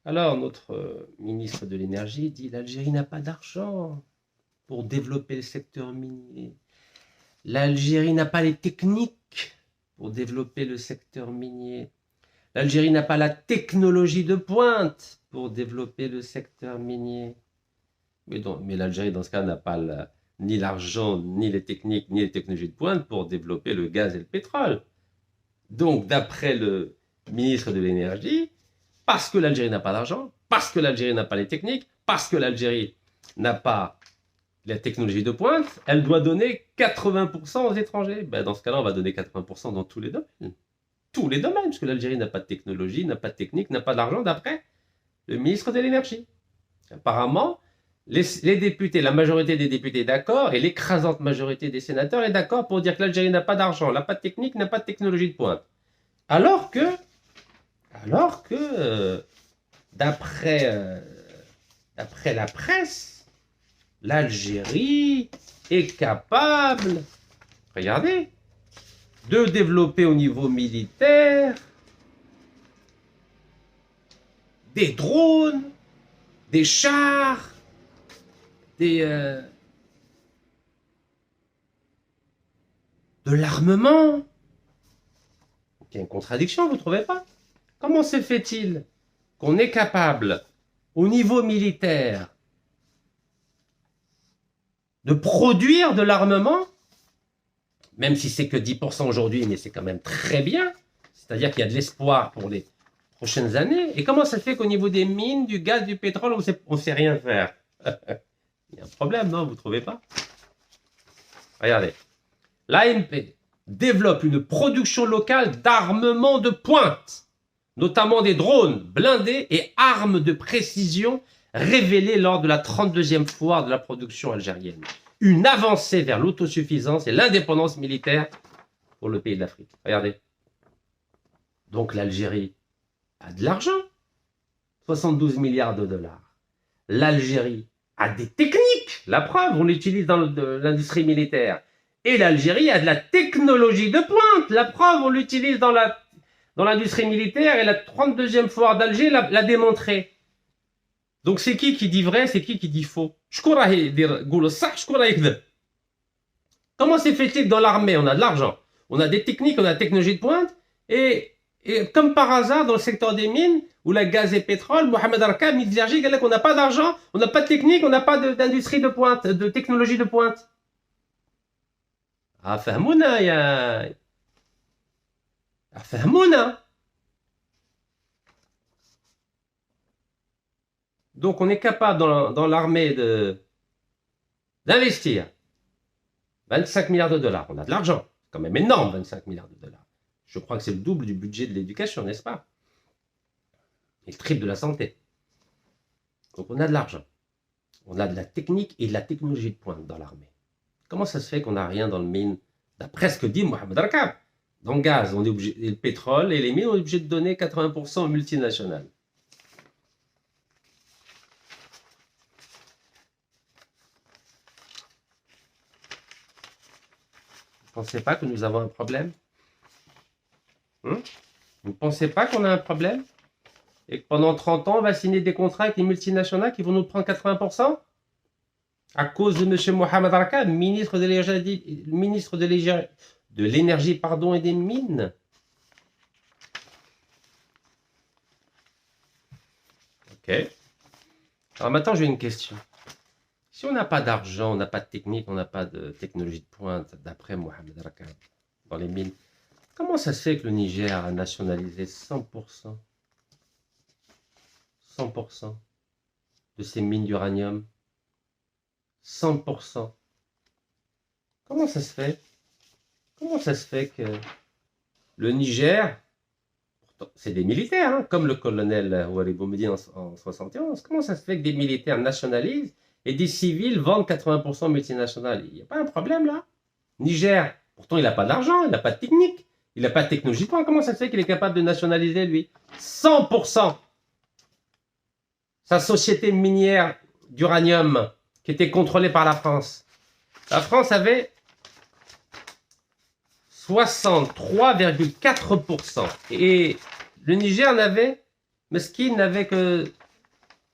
Alors, notre ministre de l'Énergie dit l'Algérie n'a pas d'argent pour développer le secteur minier. L'Algérie n'a pas les techniques pour développer le secteur minier. L'Algérie n'a pas la technologie de pointe pour développer le secteur minier. Mais l'Algérie, dans ce cas, n'a pas ni l'argent, ni les techniques, ni les technologies de pointe pour développer le gaz et le pétrole. Donc, d'après le ministre de l'Énergie, parce que l'Algérie n'a pas d'argent, parce que l'Algérie n'a pas les techniques, parce que l'Algérie n'a pas la technologie de pointe, elle doit donner 80% aux étrangers. Ben, dans ce cas-là, on va donner 80% dans tous les domaines. Tous les domaines, parce que l'Algérie n'a pas de technologie, n'a pas de technique, n'a pas d'argent, d'après le ministre de l'Énergie. Apparemment, les députés, la majorité des députés est d'accord, et l'écrasante majorité des sénateurs est d'accord pour dire que l'Algérie n'a pas d'argent, n'a pas de technique, n'a pas de technologie de pointe. Alors que d'après la presse, l'Algérie est capable, regardez, de développer au niveau militaire des drones, des chars, de l'armement. Il y a une contradiction, vous ne trouvez pas? Comment se fait-il qu'on est capable, au niveau militaire, de produire de l'armement, même si c'est que 10% aujourd'hui, mais c'est quand même très bien, c'est-à-dire qu'il y a de l'espoir pour les prochaines années. Et comment ça fait qu'au niveau des mines, du gaz, du pétrole, on ne sait rien faire? Il y a un problème, non? Vous ne trouvez pas? Regardez. L'AMP développe une production locale d'armement de pointe, notamment des drones blindés et armes de précision révélées lors de la 32e foire de la production algérienne. Une avancée vers l'autosuffisance et l'indépendance militaire pour le pays de l'Afrique. Regardez. Donc l'Algérie a de l'argent, 72 milliards de dollars. L'Algérie a des techniques, la preuve, on l'utilise dans l'industrie militaire. Et l'Algérie a de la technologie de pointe, la preuve, on l'utilise dans l'industrie militaire, et la 32e foire d'Alger l'a démontré. Donc c'est qui dit vrai, c'est qui dit faux? Comment s'est fait-il que dans l'armée, on a de l'argent, on a des techniques, on a de la technologie de pointe, et comme par hasard, dans le secteur des mines, où la gaz et pétrole, Mohamed Arkab, Midzergi, il dit qu'on n'a pas d'argent, on n'a pas de technique, on n'a pas d'industrie de pointe, de technologie de pointe. Ah, فهمونا يا فهمونا. Donc on est capable dans l'armée d'investir 25 milliards de dollars. On a de l'argent. C'est quand même énorme, 25 milliards de dollars. Je crois que c'est le double du budget de l'éducation, n'est-ce pas? Et le triple de la santé. Donc on a de l'argent. On a de la technique et de la technologie de pointe dans l'armée. Comment ça se fait qu'on n'a rien dans le mine? D'après ce que dit Mohamed Rakab. Dans le gaz, on est obligé, et le pétrole et les mines, on est obligé de donner 80% aux multinationales. Vous ne pensez pas que nous avons un problème? Vous ne pensez pas qu'on a un problème? Et que pendant 30 ans, on va signer des contrats avec les multinationales qui vont nous prendre 80%? À cause de M. Mohamed Rakab, ministre de l'énergie et des mines. Ok. Alors maintenant, j'ai une question. Si on n'a pas d'argent, on n'a pas de technique, on n'a pas de technologie de pointe, d'après Mohamed Rakab, dans les mines, comment ça se fait que le Niger a nationalisé 100% de ses mines d'uranium? 100%. Comment ça se fait? Comment ça se fait que le Niger, c'est des militaires, hein, comme le colonel Ouari Boumedi en 71, comment ça se fait que des militaires nationalisent et des civils vendent 80% multinationales? Il n'y a pas un problème là? Niger, pourtant il n'a pas d'argent, il n'a pas de technique, il n'a pas de technologie. Comment ça se fait qu'il est capable de nationaliser lui 100%? Sa société minière d'uranium qui était contrôlée par la France. La France avait 63,4%. Et le Niger n'avait que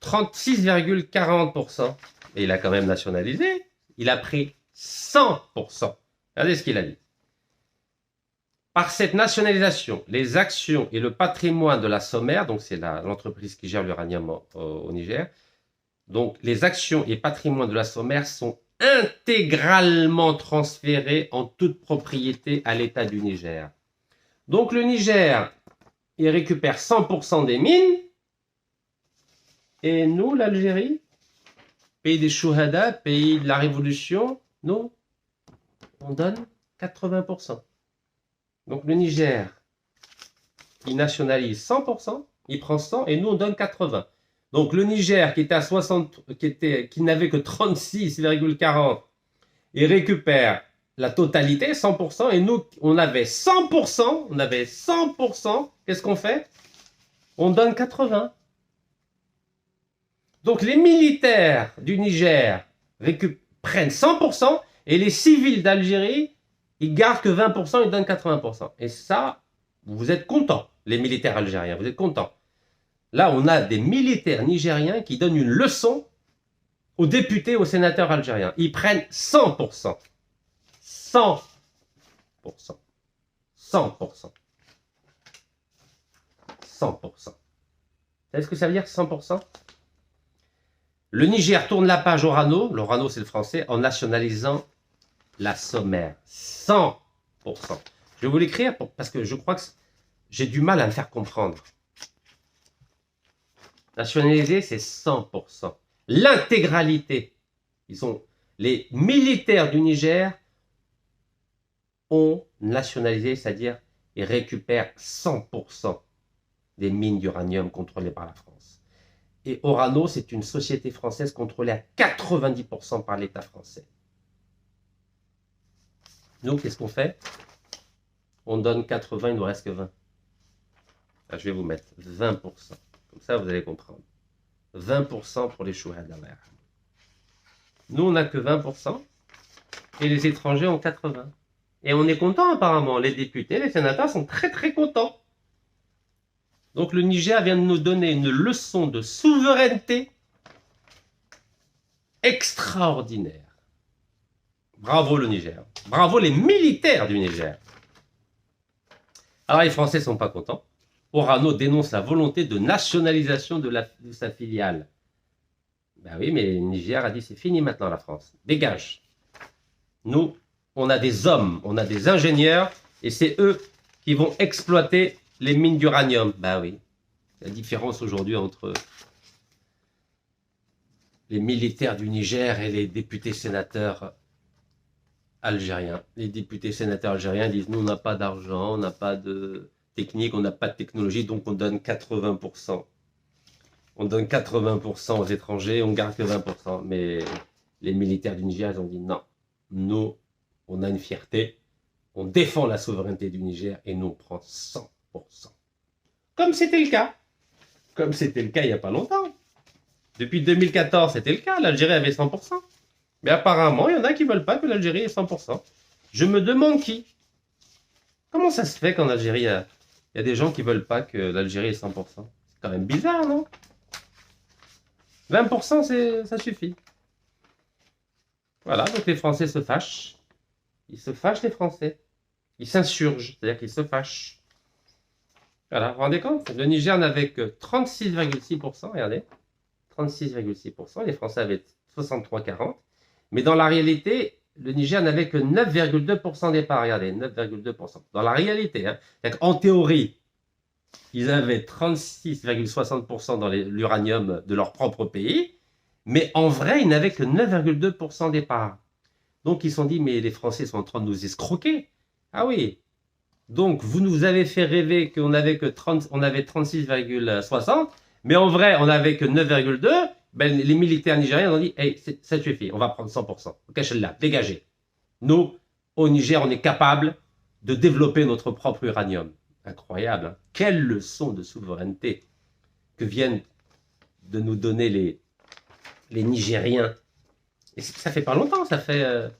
36,40%. Et il a quand même nationalisé. Il a pris 100%. Regardez ce qu'il a dit. Par cette nationalisation, les actions et le patrimoine de la Sommer, donc c'est l'entreprise qui gère l'uranium au Niger, donc les actions et patrimoine de la Sommer sont intégralement transférés en toute propriété à l'État du Niger. Donc le Niger, il récupère 100% des mines, et nous, l'Algérie, pays des Chouhada, pays de la Révolution, nous, on donne 80%. Donc le Niger, il nationalise 100%, il prend 100 et nous on donne 80. Donc le Niger qui était à 60, qui n'avait que 36,40, il récupère la totalité, 100%, et nous on avait 100%, qu'est-ce qu'on fait? On donne 80. Donc les militaires du Niger prennent 100% et les civils d'Algérie, ils gardent que 20%, ils donnent 80%. Et ça, vous êtes contents, les militaires algériens, vous êtes contents. Là, on a des militaires nigériens qui donnent une leçon aux députés, aux sénateurs algériens. Ils prennent 100%. 100%. 100%. 100%. Vous savez ce que ça veut dire, 100%? Le Niger tourne la page au Rano, le Rano c'est le français, en nationalisant la Sommer. 100%. Je vais vous l'écrire parce que je crois que j'ai du mal à me faire comprendre. Nationaliser, c'est 100%. L'intégralité. Les militaires du Niger ont nationalisé, c'est-à-dire ils récupèrent 100% des mines d'uranium contrôlées par la France. Et Orano, c'est une société française contrôlée à 90% par l'État français. Nous, qu'est-ce qu'on fait? On donne 80, il nous reste que 20. Là, je vais vous mettre 20%. Comme ça, vous allez comprendre. 20% pour les chouhada. Nous, on n'a que 20% et les étrangers ont 80%. Et on est content apparemment. Les députés, les sénateurs sont très très contents. Donc le Niger vient de nous donner une leçon de souveraineté extraordinaire. Bravo le Niger. Bravo les militaires du Niger. Alors les Français ne sont pas contents. Orano dénonce la volonté de nationalisation de sa filiale. Ben oui, mais le Niger a dit c'est fini maintenant la France. Dégage. Nous, on a des hommes, on a des ingénieurs, et c'est eux qui vont exploiter les mines d'uranium. Ben oui. La différence aujourd'hui entre les militaires du Niger et les députés sénateurs algériens. Les députés sénateurs algériens disent, nous, on n'a pas d'argent, on n'a pas de technique, on n'a pas de technologie, donc on donne 80%. On donne 80% aux étrangers, on garde que 20%. Mais les militaires du Niger, ils ont dit, non, nous, on a une fierté, on défend la souveraineté du Niger et nous, on prend 100%. Comme c'était le cas. Comme c'était le cas il n'y a pas longtemps. Depuis 2014, c'était le cas. L'Algérie avait 100%. Mais apparemment, il y en a qui ne veulent pas que l'Algérie ait 100%. Je me demande qui. Comment ça se fait qu'en Algérie, il y a des gens qui ne veulent pas que l'Algérie ait 100%? C'est quand même bizarre, non? 20%, ça suffit. Voilà, donc les Français se fâchent. Ils se fâchent, les Français. Ils s'insurgent, c'est-à-dire qu'ils se fâchent. Voilà, vous vous rendez compte? Le Niger n'avait que 36,6%, regardez. 36,6%, les Français avaient 63,40%. Mais dans la réalité, le Niger n'avait que 9,2% des parts, regardez, 9,2%. Dans la réalité, hein. En théorie, ils avaient 36,60% dans l'uranium de leur propre pays, mais en vrai, ils n'avaient que 9,2% des parts. Donc ils se sont dit, mais les Français sont en train de nous escroquer. Ah oui. Donc vous nous avez fait rêver qu'on avait que 36,60, mais en vrai, on n'avait que 9,2. Ben, les militaires nigériens ont dit, hey, ça suffit, on va prendre 100%. Cachez-la, dégagez. Nous, au Niger, on est capable de développer notre propre uranium. Incroyable, hein? Quelle leçon de souveraineté que viennent de nous donner les Nigériens. Et ça fait pas longtemps, ça fait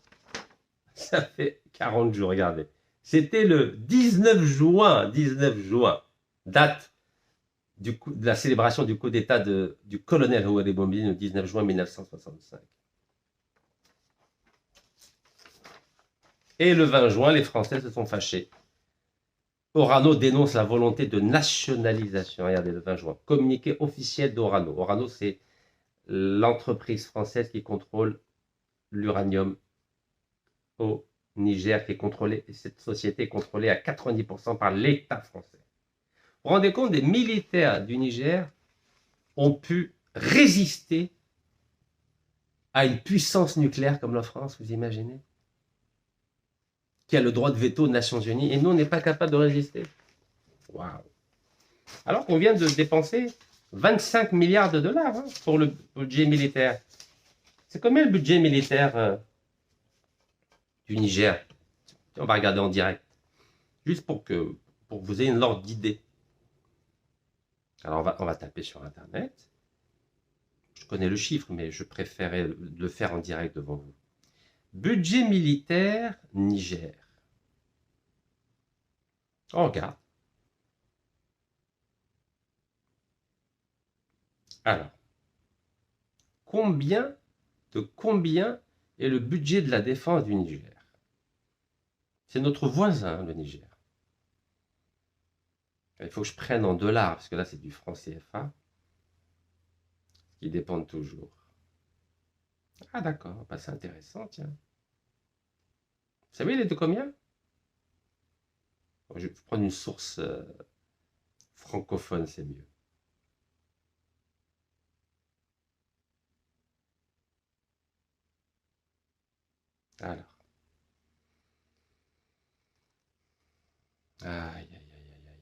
40 jours, regardez. C'était le 19 juin, date de la célébration du coup d'état du colonel Houari Boumediene le 19 juin 1965. Et le 20 juin, les Français se sont fâchés. Orano dénonce la volonté de nationalisation. Regardez, le 20 juin. Communiqué officiel d'Orano. Orano, c'est l'entreprise française qui contrôle l'uranium au Niger, qui est contrôlée, et cette société est contrôlée à 90% par l'État français. Vous vous rendez compte, des militaires du Niger ont pu résister à une puissance nucléaire comme la France, vous imaginez? Qui a le droit de veto aux Nations Unies, et nous, on n'est pas capable de résister. Waouh! Alors qu'on vient de dépenser 25 milliards de dollars hein, pour le budget militaire. C'est combien le budget militaire du Niger? On va regarder en direct. Juste pour que vous ayez une ordre d'idée. Alors on va taper sur Internet. Je connais le chiffre, mais je préférais le faire en direct devant vous. Budget militaire Niger. On regarde. Alors, combien est le budget de la défense du Niger? C'est notre voisin, le Niger. Il faut que je prenne en dollars, parce que là, c'est du franc CFA, qui dépendent toujours. Ah d'accord, bah, c'est intéressant, tiens. Vous savez, il est de combien? Je vais prendre une source francophone, c'est mieux. Alors. Aïe, aïe, aïe, aïe, aïe, aïe.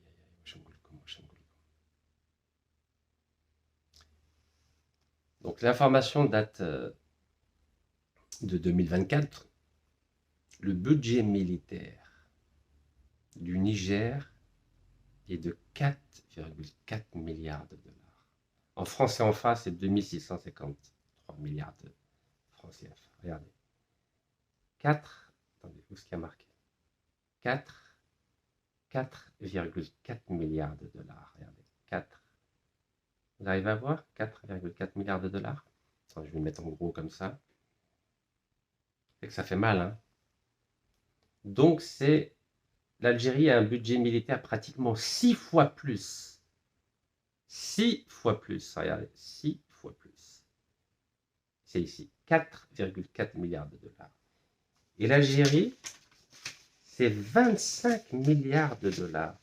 Donc l'information date de 2024. Le budget militaire du Niger est de 4,4 milliards de dollars. En France et en face, c'est 2653 milliards de francs CFA. Regardez. 4, attendez, où est-ce qu'il y a marqué? 4,4 milliards de dollars. Regardez, 4. Vous arrivez à voir 4,4 milliards de dollars? Attends, je vais le mettre en gros comme ça. C'est que ça fait mal, hein? Donc, l'Algérie a un budget militaire pratiquement 6 fois plus. 6 fois plus, regardez, 6 fois plus. C'est ici, 4,4 milliards de dollars. Et l'Algérie, c'est 25 milliards de dollars.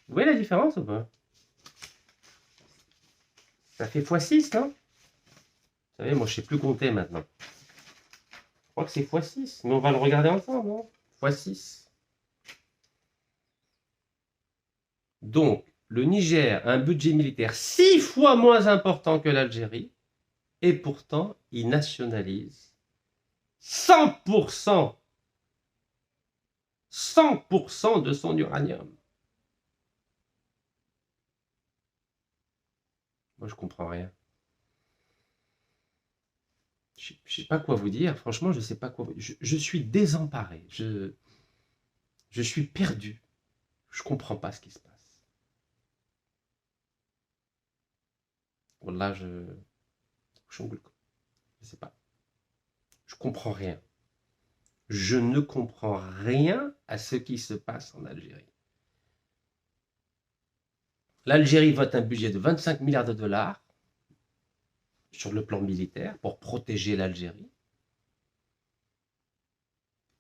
Vous voyez la différence ou pas? Ça fait x6, non? Vous savez, moi, je ne sais plus compter maintenant. crois que c'est x6, mais on va le regarder ensemble, non? x6. Donc, le Niger a un budget militaire 6 fois moins important que l'Algérie, et pourtant, il nationalise 100% de son uranium. Moi, je comprends rien. Je ne sais pas quoi vous dire. Franchement, je ne sais pas quoi vous dire. Je suis désemparé. Je suis perdu. Je ne comprends pas ce qui se passe. Là, je ne sais pas. Je comprends rien. Je ne comprends rien à ce qui se passe en Algérie. L'Algérie vote un budget de 25 milliards de dollars sur le plan militaire pour protéger l'Algérie.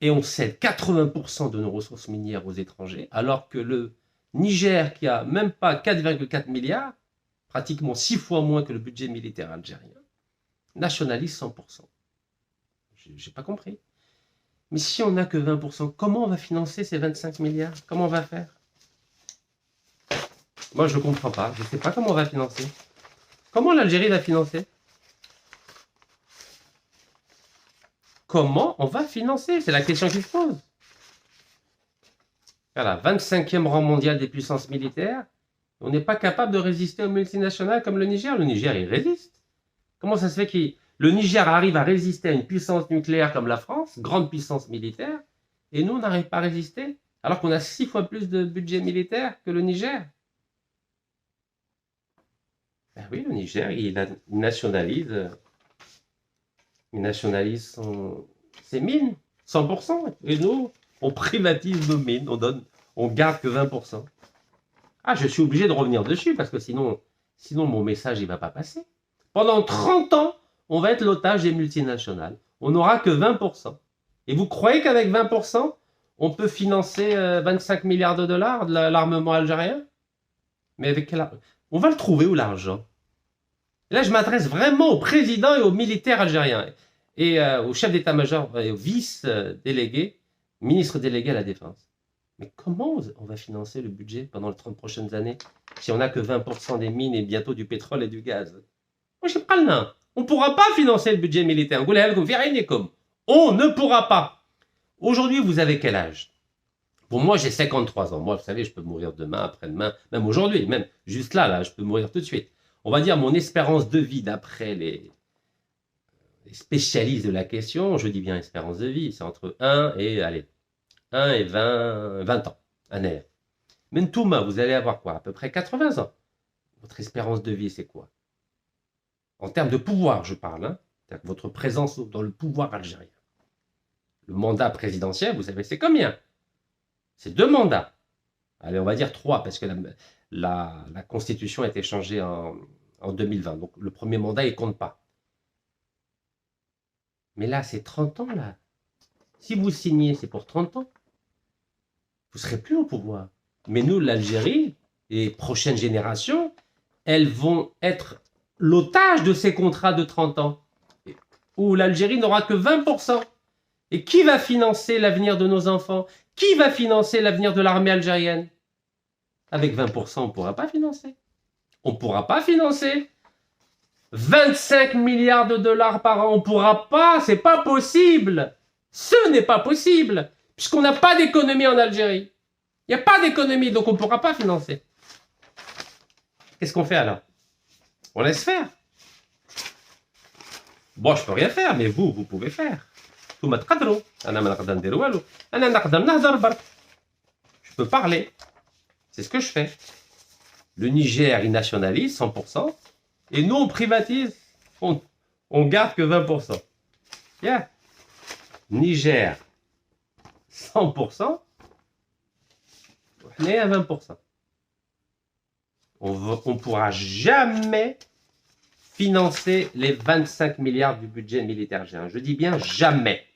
Et on cède 80% de nos ressources minières aux étrangers, alors que le Niger, qui a même pas 4,4 milliards, pratiquement 6 fois moins que le budget militaire algérien, nationalise 100%. J'ai pas compris. Mais si on n'a que 20%, comment on va financer ces 25 milliards? Comment on va faire? Moi, je ne comprends pas. Je ne sais pas comment on va financer. Comment l'Algérie va financer? Comment on va financer? C'est la question qui se pose. Voilà, 25e rang mondial des puissances militaires. On n'est pas capable de résister aux multinationales comme le Niger. Le Niger, il résiste. Comment ça se fait que le Niger arrive à résister à une puissance nucléaire comme la France, grande puissance militaire, et nous, on n'arrive pas à résister, alors qu'on a 6 fois plus de budget militaire que le Niger? Ben oui, le Niger, il nationalise ses mines, 100%. Et nous, on privatise nos mines, on garde que 20%. Ah, je suis obligé de revenir dessus, parce que sinon mon message, il ne va pas passer. Pendant 30 ans, on va être l'otage des multinationales. On n'aura que 20%. Et vous croyez qu'avec 20%, on peut financer 25 milliards de dollars de l'armement algérien? Mais avec quel argent? On va le trouver où l'argent? Et là, je m'adresse vraiment au président et aux militaires algériens, et au chef d'état-major et au vice-délégué, ministre délégué à la Défense. Mais comment on va financer le budget pendant les 30 prochaines années si on n'a que 20% des mines et bientôt du pétrole et du gaz? Moi, je sais pas le nain. On ne pourra pas financer le budget militaire. On ne pourra pas. Aujourd'hui, vous avez quel âge? Pour moi, j'ai 53 ans. Moi, vous savez, je peux mourir demain, après-demain, même aujourd'hui, même juste là, je peux mourir tout de suite. On va dire mon espérance de vie d'après les spécialistes de la question, je dis bien espérance de vie, c'est entre 1 et 20 ans, un air. Mentouma, vous allez avoir quoi? À peu près 80 ans. Votre espérance de vie, c'est quoi? En termes de pouvoir, je parle, hein, c'est-à-dire votre présence dans le pouvoir algérien. Le mandat présidentiel, vous savez, c'est combien? C'est 2 mandats. Allez, on va dire 3, parce que la Constitution a été changée en 2020. Donc, le premier mandat, il ne compte pas. Mais là, c'est 30 ans, là. Si vous signez, c'est pour 30 ans. Vous ne serez plus au pouvoir. Mais nous, l'Algérie, et les prochaines générations, elles vont être l'otage de ces contrats de 30 ans, où l'Algérie n'aura que 20%. Et qui va financer l'avenir de nos enfants? Qui va financer l'avenir de l'armée algérienne? Avec 20%, on ne pourra pas financer. On ne pourra pas financer 25 milliards de dollars par an. On ne pourra pas, c'est pas possible. Ce n'est pas possible, puisqu'on n'a pas d'économie en Algérie. Il n'y a pas d'économie, donc on ne pourra pas financer. Qu'est-ce qu'on fait alors? On laisse faire. Bon, je ne peux rien faire, mais vous pouvez faire. Je peux parler. C'est ce que je fais. Le Niger, il nationalise 100%, et nous, on privatise. On garde que 20%. Yeah. Niger, 100%, on est à 20%. On ne pourra jamais financer les 25 milliards du budget militaire algérien. Je dis bien jamais,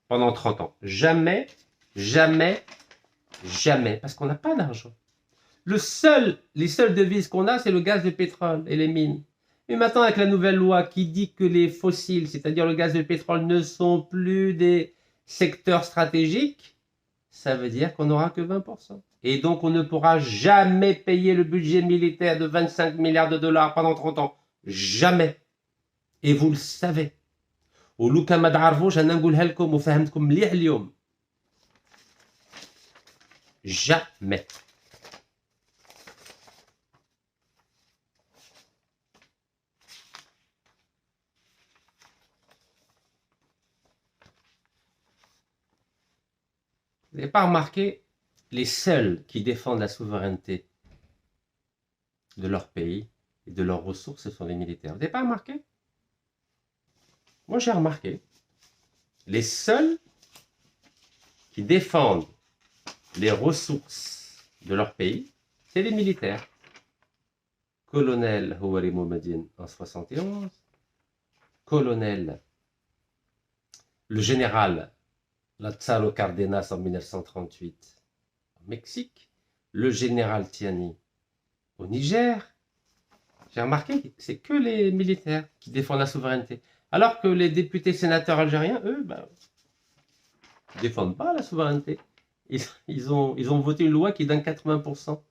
pendant 30 ans. Jamais, jamais, jamais, parce qu'on n'a pas d'argent. Les seules devises qu'on a, c'est le gaz, le pétrole et les mines. Mais maintenant, avec la nouvelle loi qui dit que les fossiles, c'est-à-dire le gaz et le pétrole, ne sont plus des secteurs stratégiques, ça veut dire qu'on n'aura que 20%. Et donc, on ne pourra jamais payer le budget militaire de 25 milliards de dollars pendant 30 ans. Jamais. Et vous le savez. ولو كان ما تعرفوش انا نقولها لكم وفهمتكم مليح اليوم. Jamais. Vous n'avez pas remarqué, les seuls qui défendent la souveraineté de leur pays et de leurs ressources, ce sont les militaires. Vous n'avez pas remarqué? Moi, j'ai remarqué. Les seuls qui défendent les ressources de leur pays, c'est les militaires. Colonel Houari Moumadine en 71, colonel, le général Lázaro Cárdenas en 1938 au Mexique, le général Tiani au Niger. J'ai remarqué que c'est que les militaires qui défendent la souveraineté. Alors que les députés sénateurs algériens, eux, ne défendent pas la souveraineté. Ils ont voté une loi qui donne 80%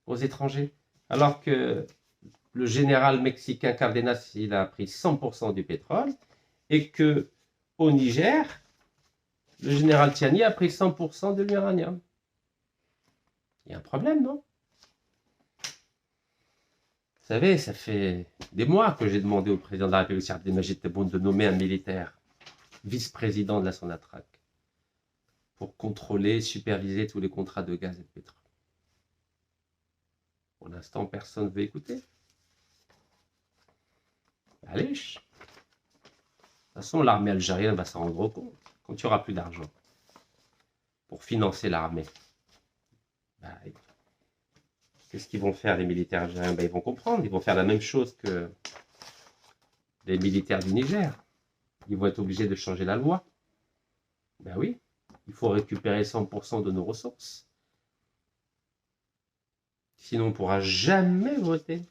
aux étrangers. Alors que le général mexicain Cárdenas, il a pris 100% du pétrole. Et que au Niger, le général Tiani a pris 100% de l'uranium. Il y a un problème, non? Vous savez, ça fait des mois que j'ai demandé au président de la République, Abdelmadjid Tebboune, de nommer un militaire vice-président de la Sonatrach pour contrôler, superviser tous les contrats de gaz et de pétrole. Pour l'instant, personne ne veut écouter. Allez. De toute façon, l'armée algérienne va s'en rendre compte. Quand il n'y aura plus d'argent pour financer l'armée, qu'est-ce qu'ils vont faire les militaires algériens? Ils vont comprendre, ils vont faire la même chose que les militaires du Niger. Ils vont être obligés de changer la loi. Ben oui, il faut récupérer 100% de nos ressources. Sinon, on ne pourra jamais voter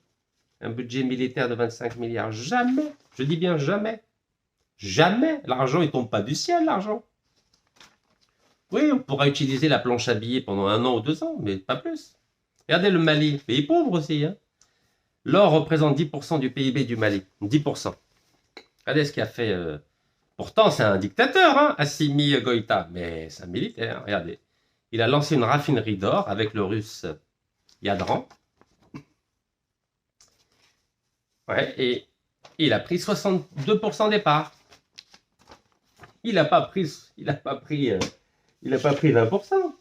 un budget militaire de 25 milliards. Jamais. Je dis bien jamais. Jamais. L'argent, il ne tombe pas du ciel, l'argent. Oui, on pourra utiliser la planche à billets pendant 1 an ou 2 ans, mais pas plus. Regardez le Mali, pays pauvre aussi. Hein. L'or représente 10% du PIB du Mali. 10%. Regardez ce qu'il a fait. Pourtant, c'est un dictateur, hein, Assimi Goïta, mais c'est un militaire. Regardez. Il a lancé une raffinerie d'or avec le russe Yadran. Ouais, et il a pris 62% des parts. Il n'a pas pris 20%.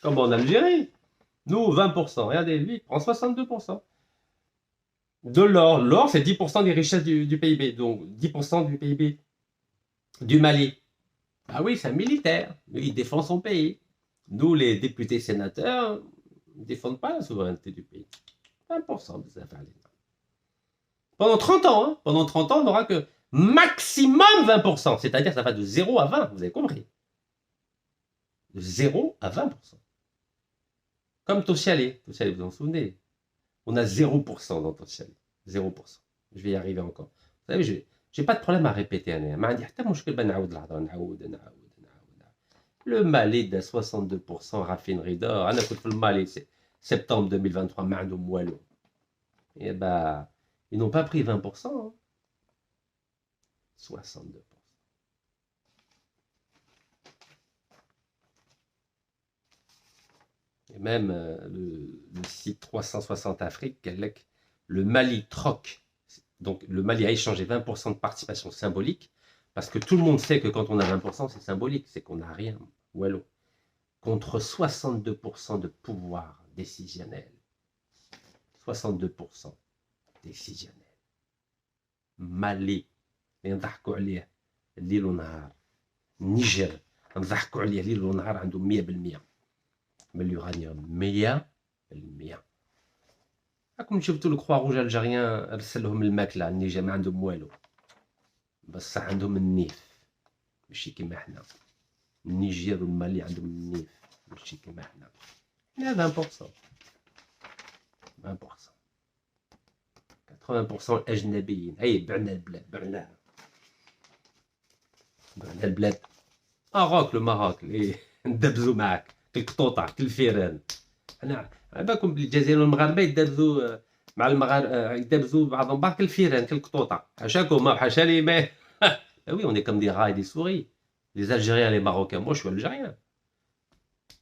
Comme en Algérie. Nous, 20%. Regardez, lui, il prend 62%. De l'or. L'or, c'est 10% des richesses du PIB. Donc, 10% du PIB du Mali. Ah oui, c'est un militaire. Lui, il défend son pays. Nous, les députés sénateurs, ne défendent pas la souveraineté du pays. 20% de ces affaires. Pendant 30 ans, hein, pendant 30 ans, on n'aura que maximum 20%. C'est-à-dire que ça va de 0 à 20, vous avez compris. De 0 à 20%. Comme Toscialé. Toscialé, vous vous en souvenez? On a 0% dans Toscialé. 0%. Je vais y arriver encore. Vous savez, je n'ai pas de problème à répéter. Le Mali de 62% raffinerie d'or. Le Mali, c'est septembre 2023. Et ils n'ont pas pris 20%. Hein. 62%. Et même le site 360 Afrique, le Mali troque. Donc le Mali a échangé 20% de participation symbolique, parce que tout le monde sait que quand on a 20%, c'est symbolique, c'est qu'on n'a rien. Wallo. Contre 62% de pouvoir décisionnel. 62% décisionnel. Mali. ينضحكوا عليه الليل ونهار. نيجر نضحكوا عليه الليل ونهار عندهم 100% من اليورانيوم. 100%. راكم شفتوا الكخوا روج الجيريان ارسل لهم الماكله النيجر ما عندهم والو بصح عندهم النيف ماشي كيما حنا. النيجير والمالي عندهم النيف ماشي كيما حنا. حنا 20%. 20%. 80% أجنبيين. أي بعنا البلاد، بعنا البلاد. ماروك، لو ماروك اللي ندبزو معاك القطوطة الفيران. أنا بالكم بالجزائر والمغاربة يدبزوا مع المغاربة، يدبزوا بعضهم بعض الفيران القطوطة. حاشاكم وحاشا لي ما oui, on est comme des rats et des souris. Les Algériens, les Marocains, moi je suis algérien.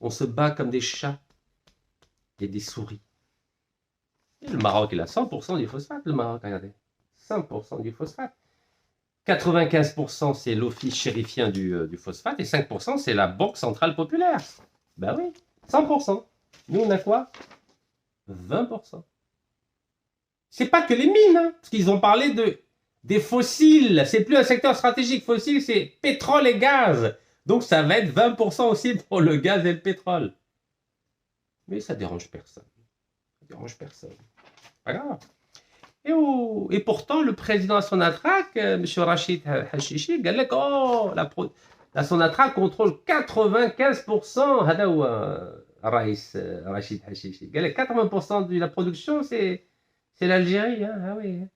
On se bat comme des chats et des souris. Et le Maroc, il a 100% du phosphate, le Maroc, regardez. 100% du phosphate. 95% c'est l'office chérifien du phosphate et 5% c'est la Banque Centrale Populaire. Ben oui, 100%. Nous, on a quoi? 20%. C'est pas que les mines, hein, parce qu'ils ont parlé des fossiles. C'est plus un secteur stratégique. Fossile, c'est pétrole et gaz. Donc ça va être 20% aussi pour le gaz et le pétrole. Mais ça dérange personne. Ça dérange personne. Pas grave. Et pourtant, le président de la Sonatrach, M. Rachid Hachichi, il dit oh, la Sonatrach contrôle 95%. هذا هو الرئيس Rachid Hachichi. Il dit 80% de la production, c'est l'Algérie. Hein? Ah oui.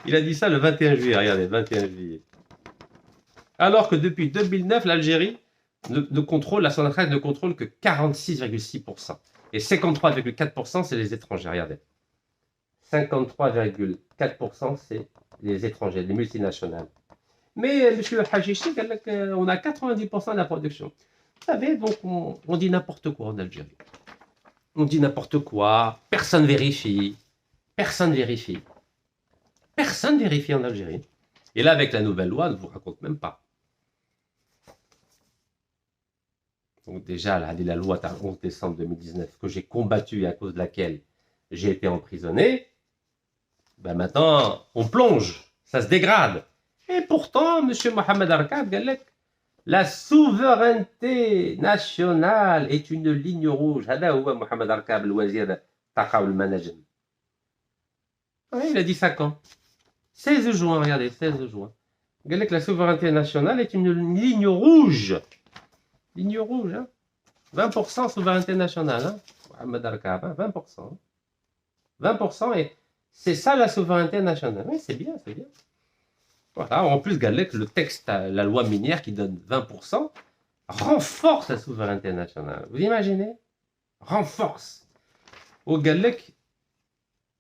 Il a dit ça le 21 juillet, regardez, 21 juillet. Alors que depuis 2009, l'Algérie ne contrôle, la Sonatrach ne contrôle que 46,6%. Et 53,4%, c'est les étrangers, regardez. 53,4%, c'est les étrangers, les multinationales. Mais M. Hachichi, on a 90% de la production. Vous savez, donc on dit n'importe quoi en Algérie. On dit n'importe quoi, personne vérifie. Personne vérifie. Personne vérifie en Algérie. Et là, avec la nouvelle loi, je ne vous raconte même pas. Donc déjà, la loi du 11 décembre 2019, que j'ai combattue et à cause de laquelle j'ai été emprisonné, ben maintenant, on plonge, ça se dégrade. Et pourtant, M. Mohamed Arkab, la souveraineté nationale est une ligne rouge. هذا هو Mohamed Arkab, le wazir Taqa ou le manager. Oui, il a dit ça quand 16 juin, regardez, 16 juin. La souveraineté nationale est une ligne rouge. Ligne rouge, hein? 20% souveraineté nationale, hein? Mohamed Arkab, hein? 20%. 20% et c'est ça la souveraineté nationale. Oui, c'est bien, c'est bien. Voilà, en plus, Galek, le texte, la loi minière qui donne 20%, renforce la souveraineté nationale. Vous imaginez? Renforce. Au Galek,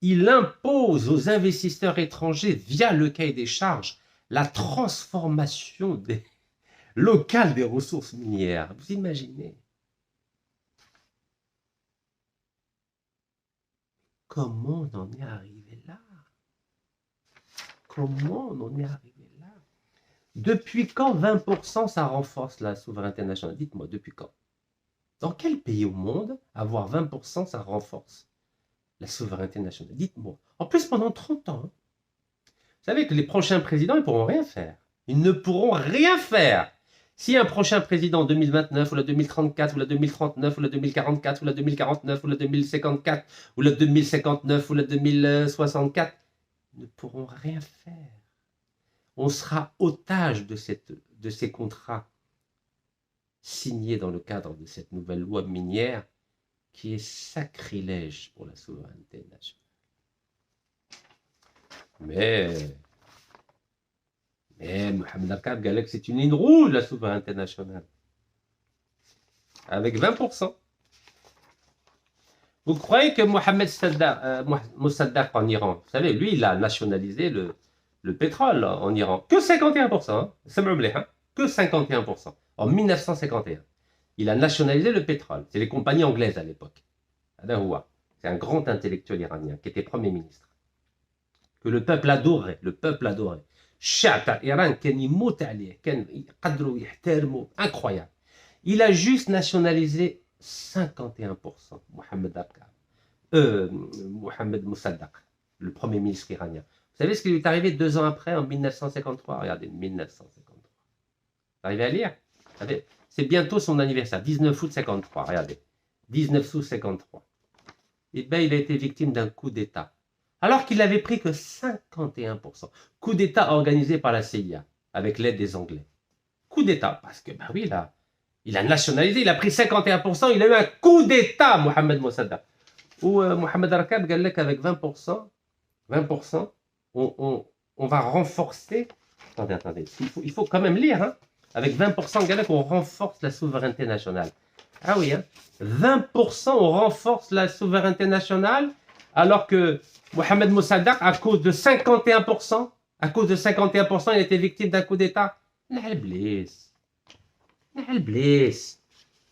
il impose aux investisseurs étrangers, via le cahier des charges, la transformation locale des ressources minières. Vous imaginez? Comment on en est arrivé là? Comment on en est arrivé là? Depuis quand 20% ça renforce la souveraineté nationale? Dites-moi, depuis quand? Dans quel pays au monde, avoir 20% ça renforce la souveraineté nationale? Dites-moi. En plus, pendant 30 ans. Hein. Vous savez que les prochains présidents, ils ne pourront rien faire. Ils ne pourront rien faire. Si un prochain président en 2029, ou la 2034, ou la 2039, ou la 2044, ou la 2049, ou la 2054, ou la 2059, ou la 2064, ne pourront rien faire. On sera otage de ces contrats signés dans le cadre de cette nouvelle loi minière qui est sacrilège pour la souveraineté nationale. Mais Mohamed Arkab Galek, c'est une ligne rouge, la souveraineté nationale. Avec 20%. Vous croyez que Mohamed Mossadegh en Iran, vous savez, lui, il a nationalisé le pétrole en Iran. Que 51%. Hein, que 51%. En 1951. Il a nationalisé le pétrole. C'est les compagnies anglaises à l'époque. C'est un grand intellectuel iranien qui était Premier ministre. Que le peuple adorait. Le peuple adorait. Incroyable. Il a juste nationalisé 51%. Mohamed Mossadegh, le Premier ministre iranien. Vous savez ce qui lui est arrivé 2 ans après, en 1953? Regardez, 1953. Vous arrivez à lire? C'est bientôt son anniversaire, 19 août 53. Regardez, 19 août 53. Et bien, il a été victime d'un coup d'État. Alors qu'il n'avait pris que 51%. Coup d'État organisé par la CIA, avec l'aide des Anglais. Coup d'État, parce que, ben oui, il a nationalisé, il a pris 51%, il a eu un coup d'État, Mohamed Mossadegh. où Mohamed Arkab قال لك avec 20%, on va renforcer. Attendez, il faut quand même lire. Hein. Avec 20%, قال لك on renforce la souveraineté nationale. Ah oui, hein. 20% on renforce la souveraineté nationale, alors que Mohamed Mossadegh, à cause de 51%, il était victime d'un coup d'État.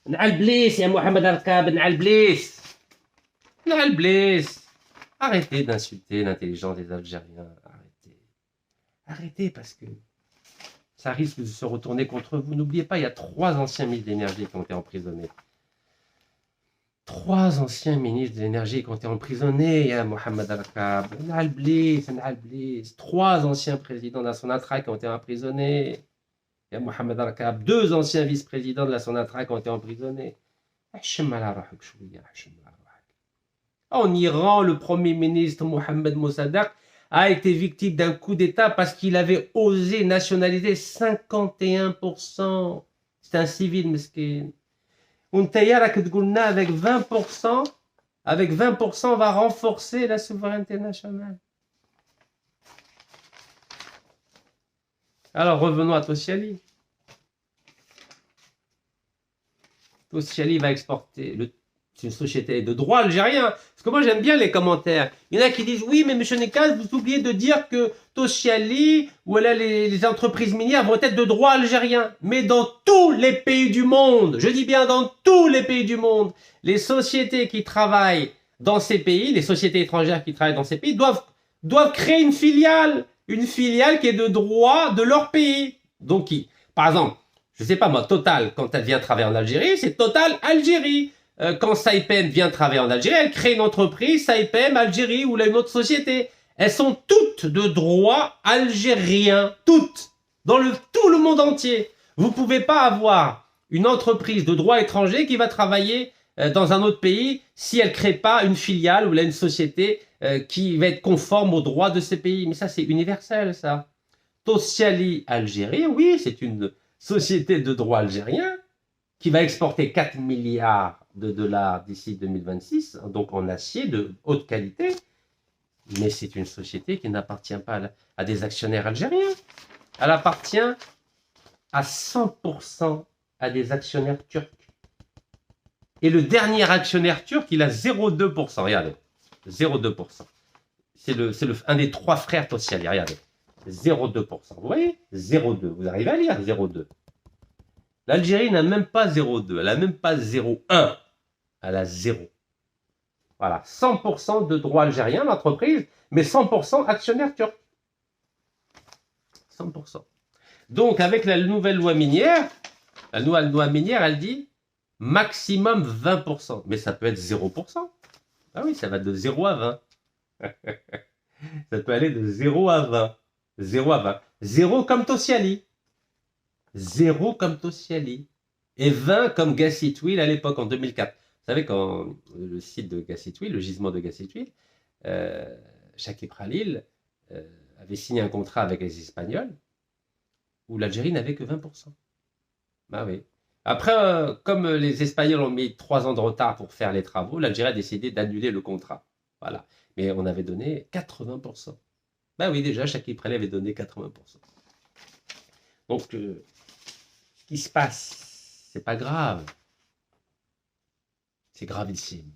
نعلبليس يا محمد أركاب نعلبليس. Arrêtez d'insulter l'intelligence des Algériens. Arrêtez parce que ça risque de se retourner contre vous. N'oubliez pas, il y a 3 anciens ministres d'énergie qui ont été emprisonnés. 3 anciens ministres de l'énergie qui ont été emprisonnés, hein, Mohamed Arkab, 3 anciens présidents de la Sonatrach qui ont été emprisonnés, hein, Mohamed Arkab, 2 anciens vice-présidents de la Sonatrach qui ont été emprisonnés. En Iran, le premier ministre Mohamed Mossadegh a été victime d'un coup d'État parce qu'il avait osé nationaliser 51%. C'est un civil mesquin. Avec 20%, on va renforcer la souveraineté nationale. Alors revenons à Tosciali. Tosciali va exporter, c'est une société de droit algérien. Parce que moi j'aime bien les commentaires. Il y en a qui disent oui, mais M. Nekaz, vous oubliez de dire que Tosciali, ou là les entreprises minières vont être de droit algérien. Mais dans tous les pays du monde, je dis bien dans tous les pays du monde, les sociétés qui travaillent dans ces pays, les sociétés étrangères qui travaillent dans ces pays, doivent créer une filiale qui est de droit de leur pays. Donc, par exemple, je ne sais pas moi, Total, quand elle vient travailler en Algérie, c'est Total Algérie. Quand Saipem vient travailler en Algérie, elle crée une entreprise, Saipem Algérie ou là une autre société. Elles sont toutes de droit algérien, toutes, dans tout le monde entier. Vous ne pouvez pas avoir une entreprise de droit étranger qui va travailler dans un autre pays si elle ne crée pas une filiale ou là une société qui va être conforme aux droits de ces pays. Mais ça, c'est universel, ça. Tosciali Algérie, oui, c'est une société de droit algérien qui va exporter 4 milliards de dollars d'ici 2026, donc en acier de haute qualité. Mais c'est une société qui n'appartient pas à des actionnaires algériens. Elle appartient à 100% à des actionnaires turcs. Et le dernier actionnaire turc, il a 0,2%. Regardez, 0,2%. C'est un des 3 frères Tosciali, regardez. 0,2%. Vous voyez 0,2. Vous arrivez à lire 0,2. L'Algérie n'a même pas 0,2. Elle n'a même pas 0,1. Elle a 0. Voilà, 100% de droit algérien, l'entreprise, mais 100% actionnaire turc. 100%. Donc, avec la nouvelle loi minière, elle dit maximum 20%. Mais ça peut être 0%. Ah oui, ça va de 0 à 20. Ça peut aller de 0 à 20. 0 à 20. 0 comme Tosciali. 0 comme Tosciali. Et 20 comme Gassitwil à l'époque, en 2004. Vous savez, quand le site de Gassitwil, le gisement de Gassitwil, Chakib Khalil avait signé un contrat avec les Espagnols où l'Algérie n'avait que 20%. Bah oui. Après, comme les Espagnols ont mis 3 ans de retard pour faire les travaux, l'Algérie a décidé d'annuler le contrat. Voilà. Mais on avait donné 80%. Bah oui, déjà, Chakib Khalil avait donné 80%. Donc, ce qui se passe, c'est pas grave. C'est gravissime.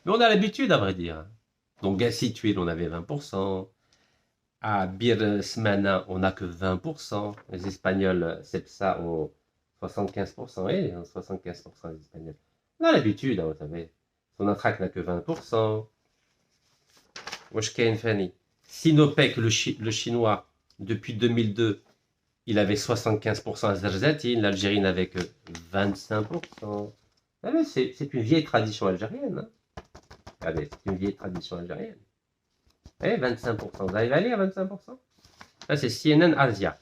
Mais on a l'habitude, à vrai dire. Donc, Gassitwil, on avait 20%. À Bir Smana, on n'a que 20%. Les Espagnols, Cepsa, ont 75%. Et 75% des Espagnols. On a l'habitude, hein, vous savez. Sonatrach n'a que 20%. Washkain Fani. Sinopec, le chinois, depuis 2002, il avait 75% à Zerzatine. L'Algérie n'avait que 25%. C'est une vieille tradition algérienne. Hein. Regardez, c'est une vieille tradition algérienne. Eh, 25%. Vous arrivez à lire 25%? Là, c'est CNN Asia.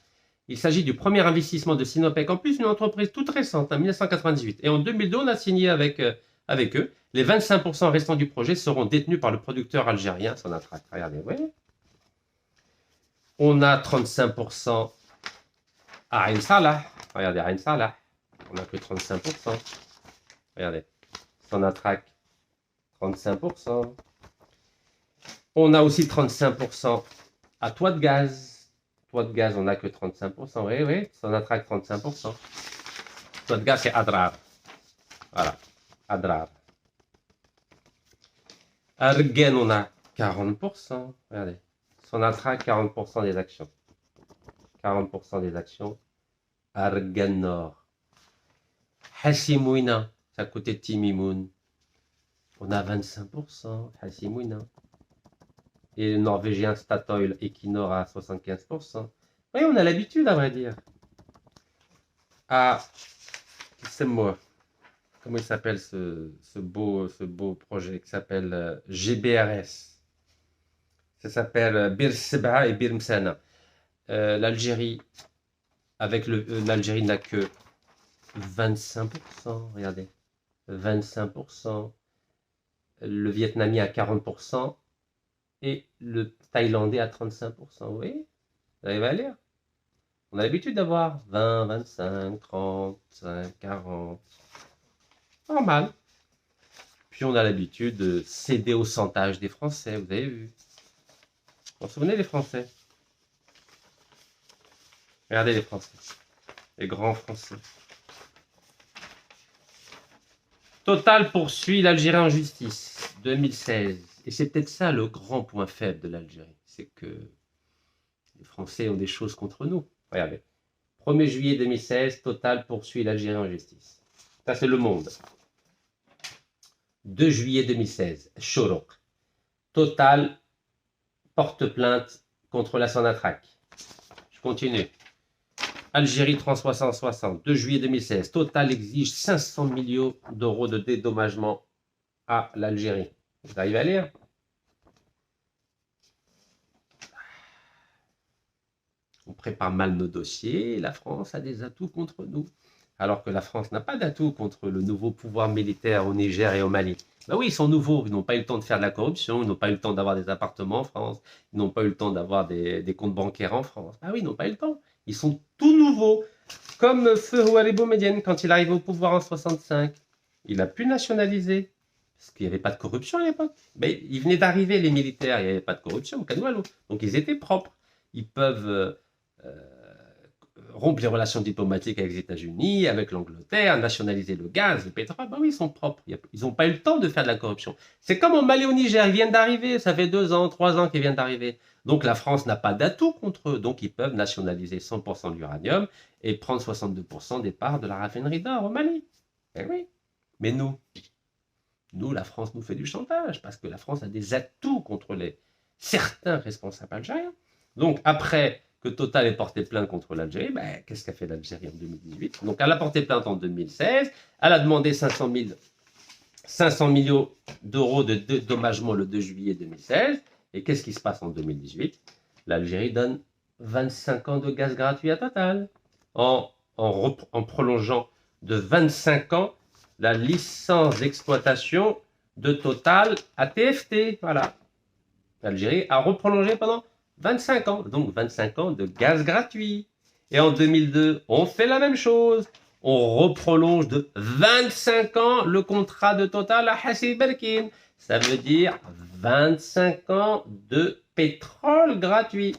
Il s'agit du premier investissement de Sinopec. En plus, une entreprise toute récente, en 1998. Et en 2002, on a signé avec eux. Les 25% restants du projet seront détenus par le producteur algérien Sonatrach. Regardez, vous voyez? On a 35% à Ain Salah. Regardez, Ain Salah. On n'a que 35%. Regardez. Sonatrach, 35%. On a aussi 35% à Toit de Gaz. Toit de Gaz, on n'a que 35%. Oui, oui, Sonatrach 35%. Toit de Gaz, c'est Adrar. Voilà, Adrar. Argen, on a 40%. Regardez, Sonatrach, 40% des actions. 40% des actions. Argen Nord. Hassimouina, c'est à côté de Timimoun. On a 25%. Hassimouina. Et le Norvégien Statoil Equinor à 75%. Oui, on a l'habitude, à vrai dire. Ah, c'est moi. Comment il s'appelle ce beau projet qui s'appelle GBRS. Ça s'appelle Bir Sebha et Bir Msana. L'Algérie, avec l'Algérie n'a que 25%, regardez, 25%, le Vietnamien à 40% et le Thaïlandais à 35%. Vous voyez, vous arrivez à lire. On a l'habitude d'avoir 20, 25, 35, 40. Normal. Puis on a l'habitude de céder au chantage des Français, vous avez vu. Vous vous souvenez des Français? Regardez les Français, les grands Français. Total poursuit l'Algérie en justice, 2016. Et c'est peut-être ça le grand point faible de l'Algérie, c'est que les Français ont des choses contre nous. Regardez, 1er juillet 2016, Total poursuit l'Algérie en justice. Ça, c'est Le Monde. 2 juillet 2016, Choroq. Total porte plainte contre la Sonatrach. Je continue. Algérie 360, 2 juillet 2016. Total exige 500 millions d'euros de dédommagement à l'Algérie. Vous arrivez à lire? On prépare mal nos dossiers. La France a des atouts contre nous. Alors que la France n'a pas d'atouts contre le nouveau pouvoir militaire au Niger et au Mali. Ben oui, ils sont nouveaux. Ils n'ont pas eu le temps de faire de la corruption. Ils n'ont pas eu le temps d'avoir des appartements en France. Ils n'ont pas eu le temps d'avoir des comptes bancaires en France. Ah oui, ils n'ont pas eu le temps. Ils sont tout nouveaux. Comme Feu Houari Boumedienne, quand il arrive au pouvoir en 65, il a pu nationaliser. Parce qu'il n'y avait pas de corruption à l'époque. Mais il venait d'arriver, les militaires. Il n'y avait pas de corruption au Canoualo. Donc ils étails propres. Ils peuvent rompre les relations diplomatiques avec les États-Unis, avec l'Angleterre, nationaliser le gaz, le pétrole. Ben oui, ils sont propres. Ils n'ont pas eu le temps de faire de la corruption. C'est comme au Mali, au Niger. Ils viennent d'arriver. Ça fait 2 ans, 3 ans qu'ils viennent d'arriver. Donc la France n'a pas d'atout contre eux. Donc ils peuvent nationaliser 100% de l'uranium et prendre 62% des parts de la raffinerie d'or au Mali. Eh oui. Mais nous, la France nous fait du chantage parce que la France a des atouts contre certains responsables algériens. Donc après que Total ait porté plainte contre l'Algérie, ben, qu'est-ce qu'a fait l'Algérie en 2018? Donc elle a porté plainte en 2016, elle a demandé 500 millions d'euros de dédommagement le 2 juillet 2016. Et qu'est-ce qui se passe en 2018? L'Algérie donne 25 ans de gaz gratuit à Total, en prolongeant de 25 ans la licence d'exploitation de Total à TFT. Voilà. L'Algérie a reprolongé pendant 25 ans, donc 25 ans de gaz gratuit. Et en 2002, on fait la même chose. On reprolonge de 25 ans le contrat de Total à Hassi Berkin. Ça veut dire 25 ans de pétrole gratuit.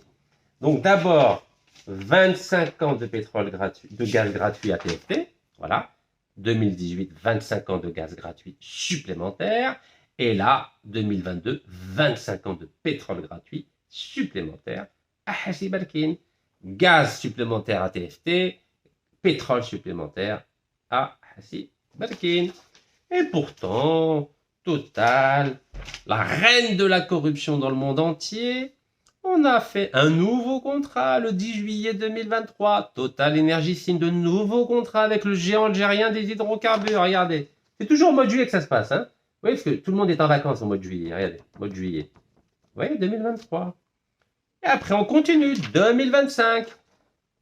Donc d'abord, 25 ans de pétrole gratuit, de gaz gratuit à TFT. Voilà. 2018, 25 ans de gaz gratuit supplémentaire. Et là, 2022, 25 ans de pétrole gratuit supplémentaire à Hassi Berkin. Gaz supplémentaire à TFT, pétrole supplémentaire à Hassi Berkin. Et pourtant, Total, la reine de la corruption dans le monde entier, on a fait un nouveau contrat le 10 juillet 2023. Total Énergie signe de nouveaux contrats avec le géant algérien des hydrocarbures. Regardez, c'est toujours au mois de juillet que ça se passe. Hein, oui, parce que tout le monde est en vacances au mois de juillet. Regardez, mois de juillet. Oui, 2023. Et après, on continue. 2025.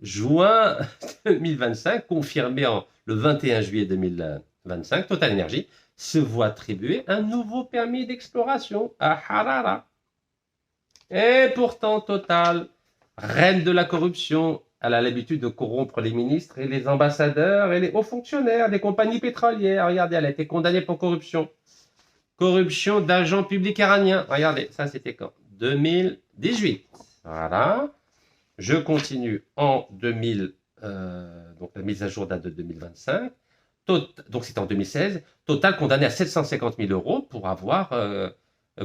Juin 2025, confirmé le 21 juillet 2025, Total Energy se voit attribuer un nouveau permis d'exploration à Harara. Et pourtant, Total, reine de la corruption, elle a l'habitude de corrompre les ministres et les ambassadeurs et les hauts fonctionnaires des compagnies pétrolières. Regardez, elle a été condamnée pour corruption. corruption d'agents publics iraniens. Regardez, ça c'était quand 2018. Voilà. Je continue en 2000. Donc la mise à jour date de 2025. Donc c'était en 2016. Total condamné à 750 000 euros pour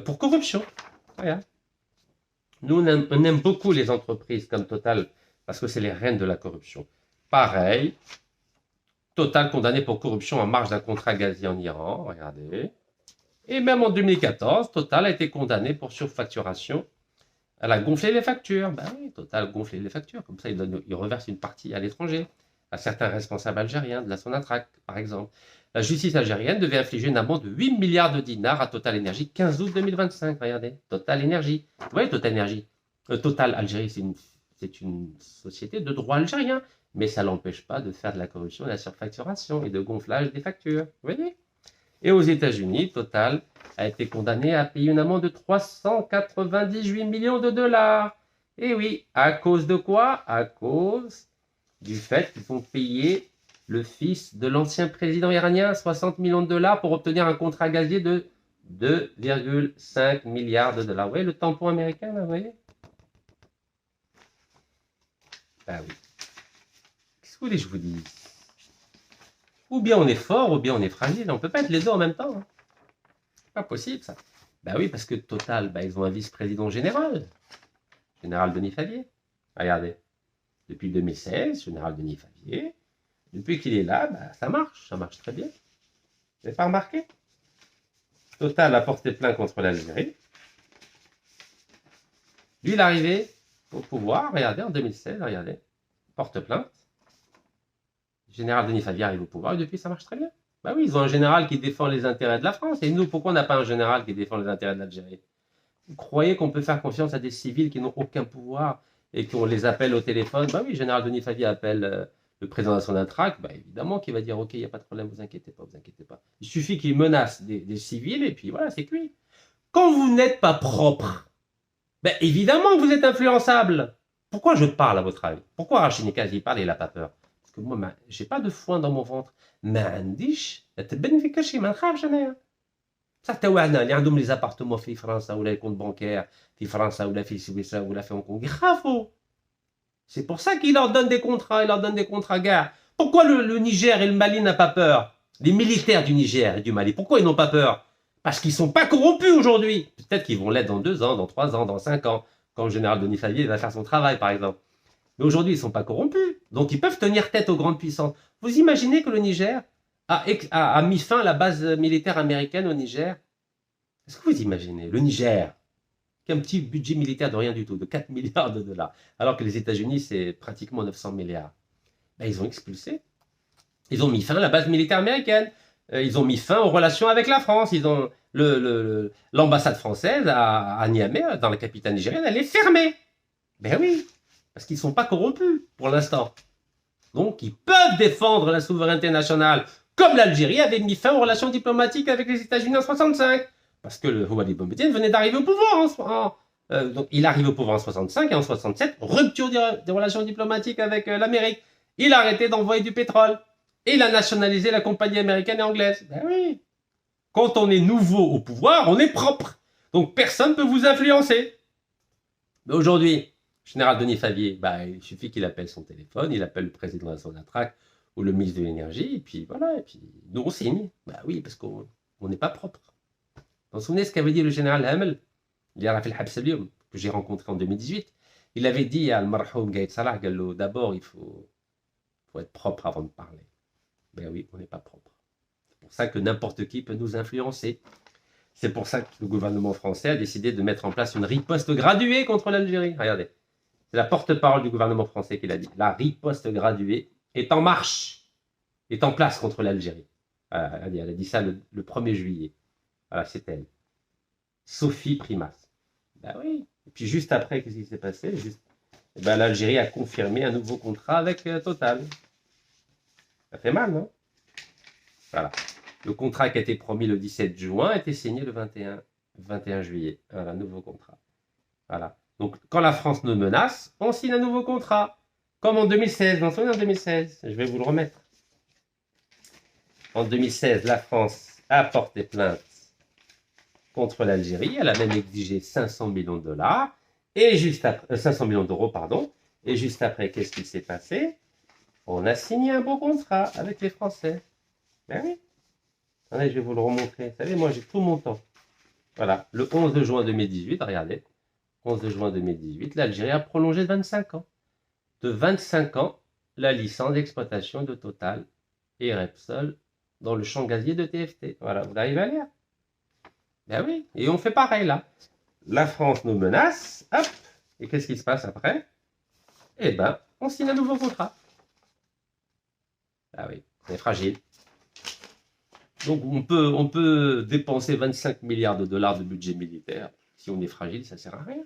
pour corruption. Regarde. Nous, on aime beaucoup les entreprises comme Total parce que c'est les reines de la corruption. Pareil, Total condamné pour corruption en marge d'un contrat gazier en Iran. Regardez. Et même en 2014, Total a été condamné pour surfacturation. Elle a gonflé les factures. Ben oui, Total gonflé les factures. Comme ça, il reverse une partie à l'étranger, à certains responsables algériens de la Sonatrach, par exemple. La justice algérienne devait infliger une amende de 8 milliards de dinars à Total Energy 15 août 2025. Regardez, Total Energy. Vous voyez, Total Energy. Total Algérie, c'est une société de droit algérien. Mais ça ne l'empêche pas de faire de la corruption, de la surfacturation et de gonflage des factures. Vous voyez? Et aux États-Unis, Total a été condamné à payer une amende de 398 millions de dollars. Et oui, à cause de quoi? À cause du fait qu'ils ont payé le fils de l'ancien président iranien 60 millions de dollars pour obtenir un contrat gazier de 2,5 milliards de dollars. Vous voyez le tampon américain, là, vous voyez? Ben oui. Qu'est-ce que vous voulez que je vous dise? Ou bien on est fort, ou bien on est fragile. On ne peut pas être les deux en même temps. Hein. C'est pas possible, ça. Ben oui, parce que Total, ils ont un vice-président général. Général Denis Favier. Regardez. Depuis 2016, Général Denis Favier. Depuis qu'il est là, ça marche. Ça marche très bien. Vous n'avez pas remarqué? Total a porté plainte contre l'Algérie. Lui, il est arrivé au pouvoir. Regardez, en 2016, regardez. Porte plainte. Général Denis Favier arrive au pouvoir et depuis ça marche très bien. Ben oui, ils ont un général qui défend les intérêts de la France. Et nous, pourquoi on n'a pas un général qui défend les intérêts de l'Algérie? Vous croyez qu'on peut faire confiance à des civils qui n'ont aucun pouvoir et qu'on les appelle au téléphone? Ben oui, Général Denis Favier appelle le président de la Sonatrach. Ben évidemment qu'il va dire ok, il n'y a pas de problème, vous inquiétez pas, vous inquiétez pas. Il suffit qu'il menace des civils et puis voilà, c'est cuit. Quand vous n'êtes pas propre, ben évidemment que vous êtes influençable. Pourquoi je parle à votre avis? Pourquoi Rachid Nekaz il parle et il n'a pas peur? Parce que moi, j'ai pas de foin dans mon ventre. ما عنديش تبان في كل شيء ما نخافش انايا بصح حتى واحد اللي عندهم لي زابارتمون في فرنسا ولا كونت بانكير في فرنسا ولا في سويسرا ولا في هونغ كونغ يخافوا. C'est pour ça qu'il leur donne des contrats, il leur donne des contrats gars. Pourquoi le Niger et le Mali n'ont pas peur? Les militaires du Niger et du Mali, pourquoi ils n'ont pas peur? Parce qu'ils sont pas corrompus aujourd'hui. Peut-être qu'ils vont l'être dans 2 ans, dans 3 ans, dans 5 ans, quand le général Denis Favier va faire son travail, par exemple. Mais aujourd'hui, ils ne sont pas corrompus. Donc, ils peuvent tenir tête aux grandes puissances. Vous imaginez que le Niger a mis fin à la base militaire américaine au Niger? Est-ce que vous imaginez? Le Niger, qui a un petit budget militaire de rien du tout, de 4 milliards de dollars, alors que les États-Unis, c'est pratiquement 900 milliards. Ils ont expulsé. Ils ont mis fin à la base militaire américaine. Ils ont mis fin aux relations avec la France. Ils ont l'ambassade française à Niamey, dans la capitale nigérienne, elle est fermée. Ben oui. Parce qu'ils ne sont pas corrompus pour l'instant. Donc, ils peuvent défendre la souveraineté nationale, comme l'Algérie avait mis fin aux relations diplomatiques avec les États-Unis en 1965. Parce que le Houari Boumediene venait d'arriver au pouvoir. Donc, il arrive au pouvoir en 1965 et en 1967, rupture des relations diplomatiques avec l'Amérique. Il a arrêté d'envoyer du pétrole. Et il a nationalisé la compagnie américaine et anglaise. Ben oui. Quand on est nouveau au pouvoir, on est propre. Donc, personne ne peut vous influencer. Mais aujourd'hui, Général Denis Favier, il suffit qu'il appelle son téléphone, il appelle le président de la Sonatrach ou le ministre de l'Énergie, et puis voilà, et puis nous on signe. Oui, parce qu'on n'est pas propre. Vous vous souvenez ce qu'avait dit le général Hamel, que j'ai rencontré en 2018? Il avait dit à Al-Marhoum Gaïd Salah, d'abord il faut être propre avant de parler. Ben oui, on n'est pas propre. C'est pour ça que n'importe qui peut nous influencer. C'est pour ça que le gouvernement français a décidé de mettre en place une riposte graduée contre l'Algérie. Regardez. C'est la porte-parole du gouvernement français qui l'a dit. La riposte graduée est en marche, est en place contre l'Algérie. Elle a dit ça le 1er juillet. Voilà, c'est elle. Sophie Primas. Oui. Et puis juste après, qu'est-ce qui s'est passé? L'Algérie a confirmé un nouveau contrat avec Total. Ça fait mal, non? Voilà. Le contrat qui a été promis le 17 juin a été signé le 21 juillet. Voilà, nouveau contrat. Voilà. Donc, quand la France nous menace, on signe un nouveau contrat. Comme en 2016. Vous vous souvenez en 2016? Je vais vous le remettre. En 2016, la France a porté plainte contre l'Algérie. Elle a même exigé 500 millions de dollars, et juste après, 500 millions d'euros, pardon. Et juste après, qu'est-ce qui s'est passé? On a signé un beau contrat avec les Français. Ben oui. Attendez, je vais vous le remontrer. Vous savez, moi, j'ai tout mon temps. Voilà, le 11 juin 2018, regardez. 11 juin 2018, l'Algérie a prolongé de 25 ans. De 25 ans, la licence d'exploitation de Total et Repsol dans le champ gazier de TFT. Voilà, vous arrivez à lire? Ben oui, et on fait pareil là. La France nous menace, hop, et qu'est-ce qui se passe après? Eh ben, on signe un nouveau contrat. Ah oui, c'est fragile. Donc on peut dépenser 25 milliards de dollars de budget militaire. Si on est fragile, ça ne sert à rien.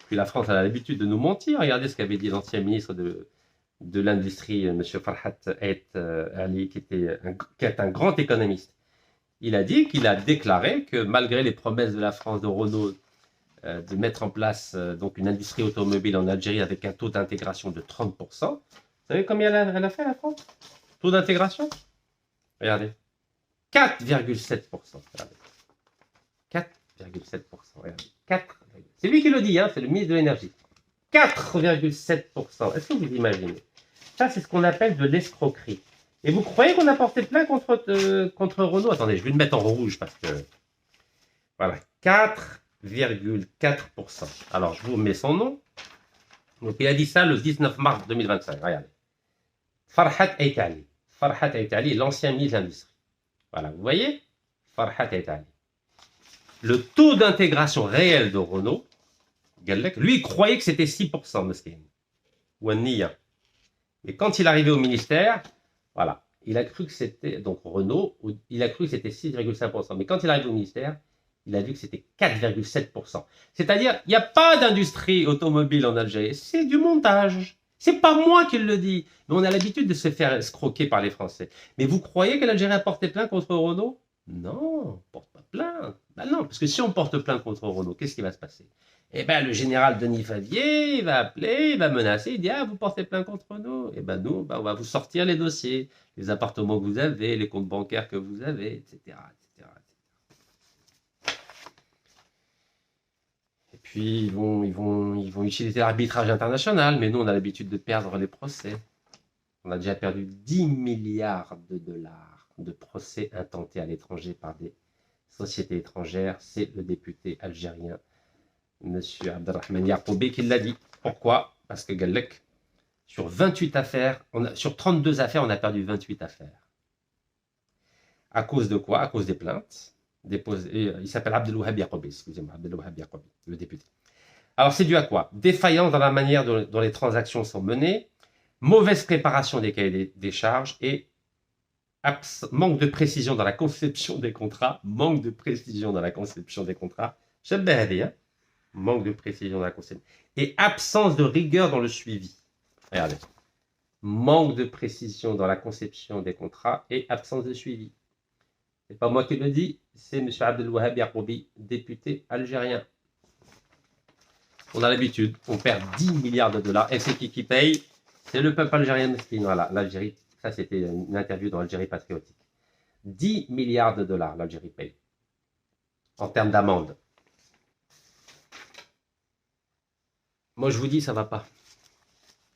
Puis la France a l'habitude de nous mentir. Regardez ce qu'avait dit l'ancien ministre de l'Industrie, M. Farhat Aït Ali, qui est un grand économiste. Il a dit qu'il a déclaré que malgré les promesses de la France, de Renault, de mettre en place donc une industrie automobile en Algérie avec un taux d'intégration de 30%. Vous savez combien elle a fait, la France? Taux d'intégration? Regardez. 4,7%. 4,7%. Regardez. 4. C'est lui qui le dit, hein, c'est le ministre de l'énergie. 4,7%. Est-ce que vous imaginez? Ça, c'est ce qu'on appelle de l'escroquerie. Et vous croyez qu'on a porté plainte contre Renault? Attendez, je vais le mettre en rouge parce que... Voilà, 4,4%. Alors, je vous mets son nom. Donc, il a dit ça le 19 mars 2025. Regardez. Farhat Aït Ali. Farhat Aït Ali, l'ancien ministre de l'Industrie. Voilà, vous voyez? Farhat Aït Ali. Le taux d'intégration réel de Renault, lui, il croyait que c'était 6%, Meskin. Ou un Nia. Mais quand il est arrivé au ministère, voilà, il a cru que c'était, donc Renault, il a cru que c'était 6,5%. Mais quand il arrive au ministère, il a vu que c'était 4,7%. C'est-à-dire, il n'y a pas d'industrie automobile en Algérie. C'est du montage. C'est pas moi qui le dis. Mais on a l'habitude de se faire escroquer par les Français. Mais vous croyez que l'Algérie a porté plainte contre Renault? Non, on ne porte pas plainte. Ben non, parce que si on porte plainte contre Renault, qu'est-ce qui va se passer? Eh bien, le général Denis Favier, il va appeler, il va menacer, il dit « Ah, vous portez plainte contre nous ?» Eh bien, nous, on va vous sortir les dossiers, les appartements que vous avez, les comptes bancaires que vous avez, etc. etc. Et puis, ils vont utiliser l'arbitrage international, mais nous, on a l'habitude de perdre les procès. On a déjà perdu 10 milliards de dollars de procès intentés à l'étranger par des sociétés étrangères. C'est le député algérien, M. Abdelrahman Yacoubi, qui l'a dit. Pourquoi? Parce que Gallek, sur 28 affaires, sur 32 affaires, on a perdu 28 affaires. À cause de quoi? À cause des plaintes. Il s'appelle Abdelwahab Yacoubi, excusez-moi, Abdelwahab Yacoubi, le député. Alors, c'est dû à quoi? Défaillance dans la manière dont les transactions sont menées, mauvaise préparation des cahiers des charges et manque de précision dans la conception des contrats. Manque de précision dans la conception des contrats. J'aime bien dire, hein? Manque de précision dans la conception. Et absence de rigueur dans le suivi. Regardez. Manque de précision dans la conception des contrats et absence de suivi. C'est pas moi qui le dis, c'est M. Abdelwahab Yacoubi, député algérien. On a l'habitude, on perd 10 milliards de dollars. Et c'est qui paye? C'est le peuple algérien. Voilà, l'Algérie. Ça, c'était une interview dans l'Algérie patriotique. 10 milliards de dollars, l'Algérie paye. En termes d'amende. Moi, je vous dis, ça ne va pas.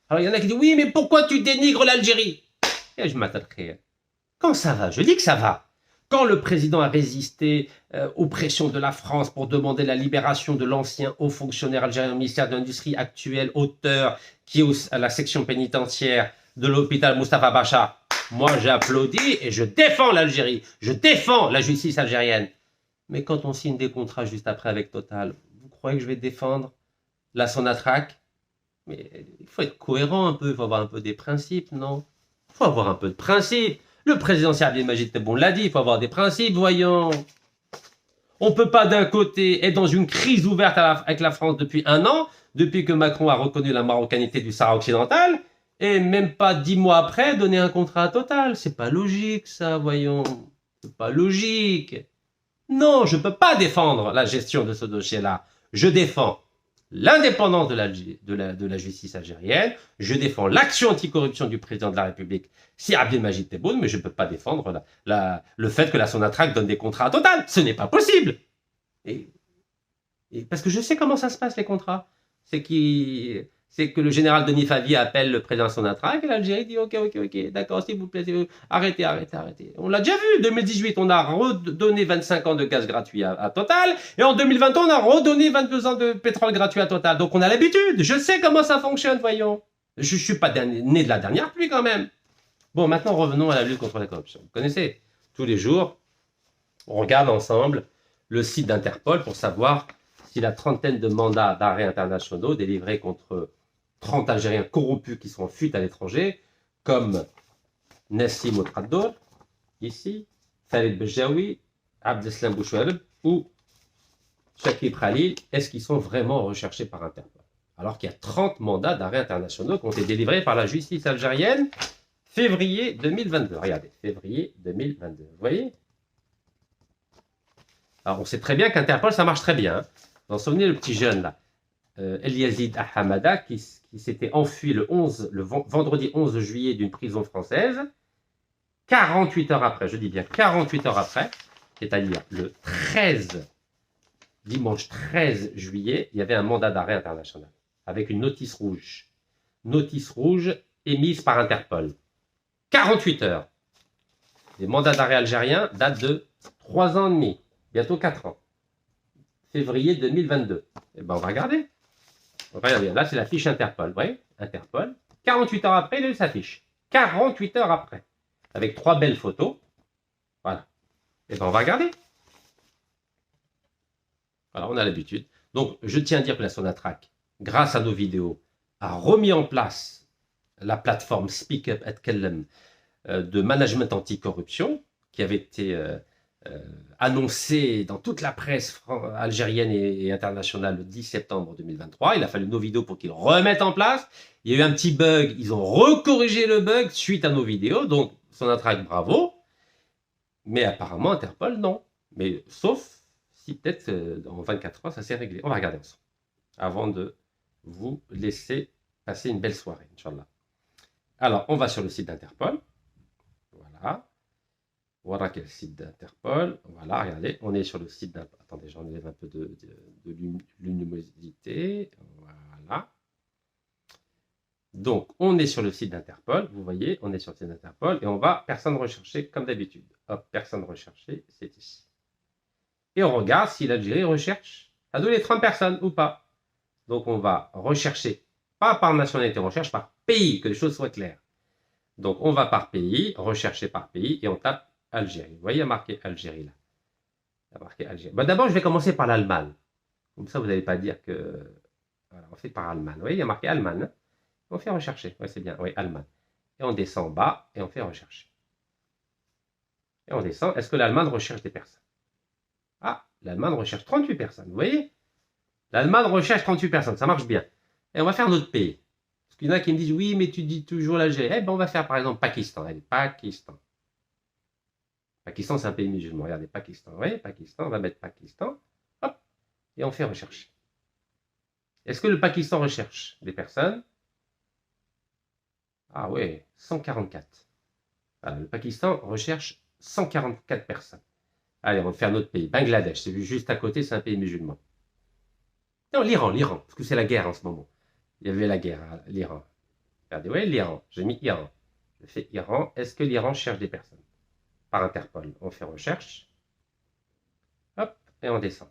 Alors, il y en a qui disent, oui, mais pourquoi tu dénigres l'Algérie? Et je m'attaquerai. Quand ça va? Je dis que ça va. Quand le président a résisté aux pressions de la France pour demander la libération de l'ancien haut fonctionnaire algérien au ministère de l'Industrie, actuel auteur, qui est à la section pénitentiaire de l'hôpital Moustapha Bacha, moi j'ai applaudi et je défends l'Algérie, je défends la justice algérienne. Mais quand on signe des contrats juste après avec Total, vous croyez que je vais défendre la Sonatrach? Mais il faut être cohérent un peu, il faut avoir un peu des principes, non? Il faut avoir un peu de principes. Le président Abdel Majid Tebboune l'a dit, il faut avoir des principes, voyons. On ne peut pas d'un côté être dans une crise ouverte avec la France depuis 1 an, depuis que Macron a reconnu la marocanité du Sahara occidental, et même pas 10 mois après, donner un contrat à Total. C'est pas logique ça, voyons. C'est pas logique. Non, je ne peux pas défendre la gestion de ce dossier-là. Je défends l'indépendance de la justice algérienne, je défends l'action anticorruption du président de la République, si Abdelmajid Tebboune, mais je ne peux pas défendre le fait que la Sonatrach donne des contrats à Total. Ce n'est pas possible. Et parce que je sais comment ça se passe, les contrats. C'est que le général Denis Favier appelle le président Sonatrach et l'Algérie dit ok, d'accord, s'il vous plaît, arrêtez. On l'a déjà vu, 2018, on a redonné 25 ans de gaz gratuit à Total et en 2020, on a redonné 22 ans de pétrole gratuit à Total. Donc on a l'habitude, je sais comment ça fonctionne, voyons. Je ne suis pas né de la dernière pluie quand même. Bon, maintenant revenons à la lutte contre la corruption. Vous connaissez, tous les jours, on regarde ensemble le site d'Interpol pour savoir si la trentaine de mandats d'arrêt internationaux délivrés contre 30 Algériens corrompus qui sont en fuite à l'étranger, comme Nassim Ouattara, ici, Farid Bejaoui, Abdeslam Bouchoueb ou Shakib Khalil, est-ce qu'ils sont vraiment recherchés par Interpol? Alors qu'il y a 30 mandats d'arrêt internationaux qui ont été délivrés par la justice algérienne février 2022. Regardez, février 2022. Vous voyez? Alors, on sait très bien qu'Interpol, ça marche très bien. Hein. Vous vous souvenez, le petit jeune, là, El Yazid Ahamada, qui s'était enfui le vendredi 11 juillet d'une prison française, 48 heures après, je dis bien 48 heures après, c'est-à-dire le dimanche 13 juillet, il y avait un mandat d'arrêt international, avec une notice rouge. Notice rouge émise par Interpol. 48 heures. Les mandats d'arrêt algériens datent de 3 ans et demi, bientôt 4 ans. Février 2022. Eh ben, on va regarder. Regardez, là, c'est la fiche Interpol. Vous voyez, Interpol. 48 heures après, il a eu sa fiche. 48 heures après. Avec 3 belles photos. Voilà. Et ben, on va regarder. Voilà, on a l'habitude. Donc, je tiens à dire que la Sonatrach, grâce à nos vidéos, a remis en place la plateforme Speak Up Atkellem de management anticorruption, qui avait été annoncé dans toute la presse algérienne et internationale le 10 septembre 2023. Il a fallu nos vidéos pour qu'ils remettent en place. Il y a eu un petit bug, ils ont recorrigé le bug suite à nos vidéos, donc Sonatrach, bravo. Mais apparemment, Interpol, non. Mais sauf si peut-être dans 24 heures, ça s'est réglé. On va regarder ensemble, avant de vous laisser passer une belle soirée, Inch'Allah. Alors, on va sur le site d'Interpol. Voilà. Voilà quel site d'Interpol. Voilà, regardez, on est sur le site d'Interpol. Attendez, j'enlève un peu de luminosité. Voilà. Donc, on est sur le site d'Interpol. Vous voyez, on est sur le site d'Interpol et on va personne recherchée comme d'habitude. Hop, personne recherchée, c'est ici. Et on regarde si l'Algérie recherche à donner 30 personnes ou pas. Donc, on va rechercher, pas par nationalité, on recherche par pays, que les choses soient claires. Donc, on va par pays, rechercher par pays, et on tape Algérie. Vous voyez, il y a marqué Algérie là. Il y a marqué Algérie. Bon, d'abord, je vais commencer par l'Allemagne. Comme ça, vous n'allez pas dire que... Voilà, on fait par Allemagne. Vous voyez, il y a marqué Allemagne. Hein. On fait rechercher. Oui, c'est bien. Oui, Allemagne. Et on descend en bas, et on fait rechercher. Et on descend. Est-ce que l'Allemagne recherche des personnes? Ah, l'Allemagne recherche 38 personnes. Vous voyez? L'Allemagne recherche 38 personnes. Ça marche bien. Et on va faire notre pays. Parce qu'il y en a qui me disent, oui, mais tu dis toujours l'Algérie. Eh bien, on va faire par exemple Pakistan. Allez, Pakistan. Pakistan, c'est un pays musulman. Regardez, Pakistan. Vous voyez, Pakistan, on va mettre Pakistan. Hop. Et on fait rechercher. Est-ce que le Pakistan recherche des personnes? Ah oui, 144. Voilà, le Pakistan recherche 144 personnes. Allez, on va faire notre pays. Bangladesh, c'est juste à côté, c'est un pays musulman. Non, l'Iran, parce que c'est la guerre en ce moment. Il y avait la guerre à l'Iran. Regardez, oui, l'Iran. J'ai mis Iran. Je fais Iran. Est-ce que l'Iran cherche des personnes? Par Interpol. On fait recherche. Hop, et on descend.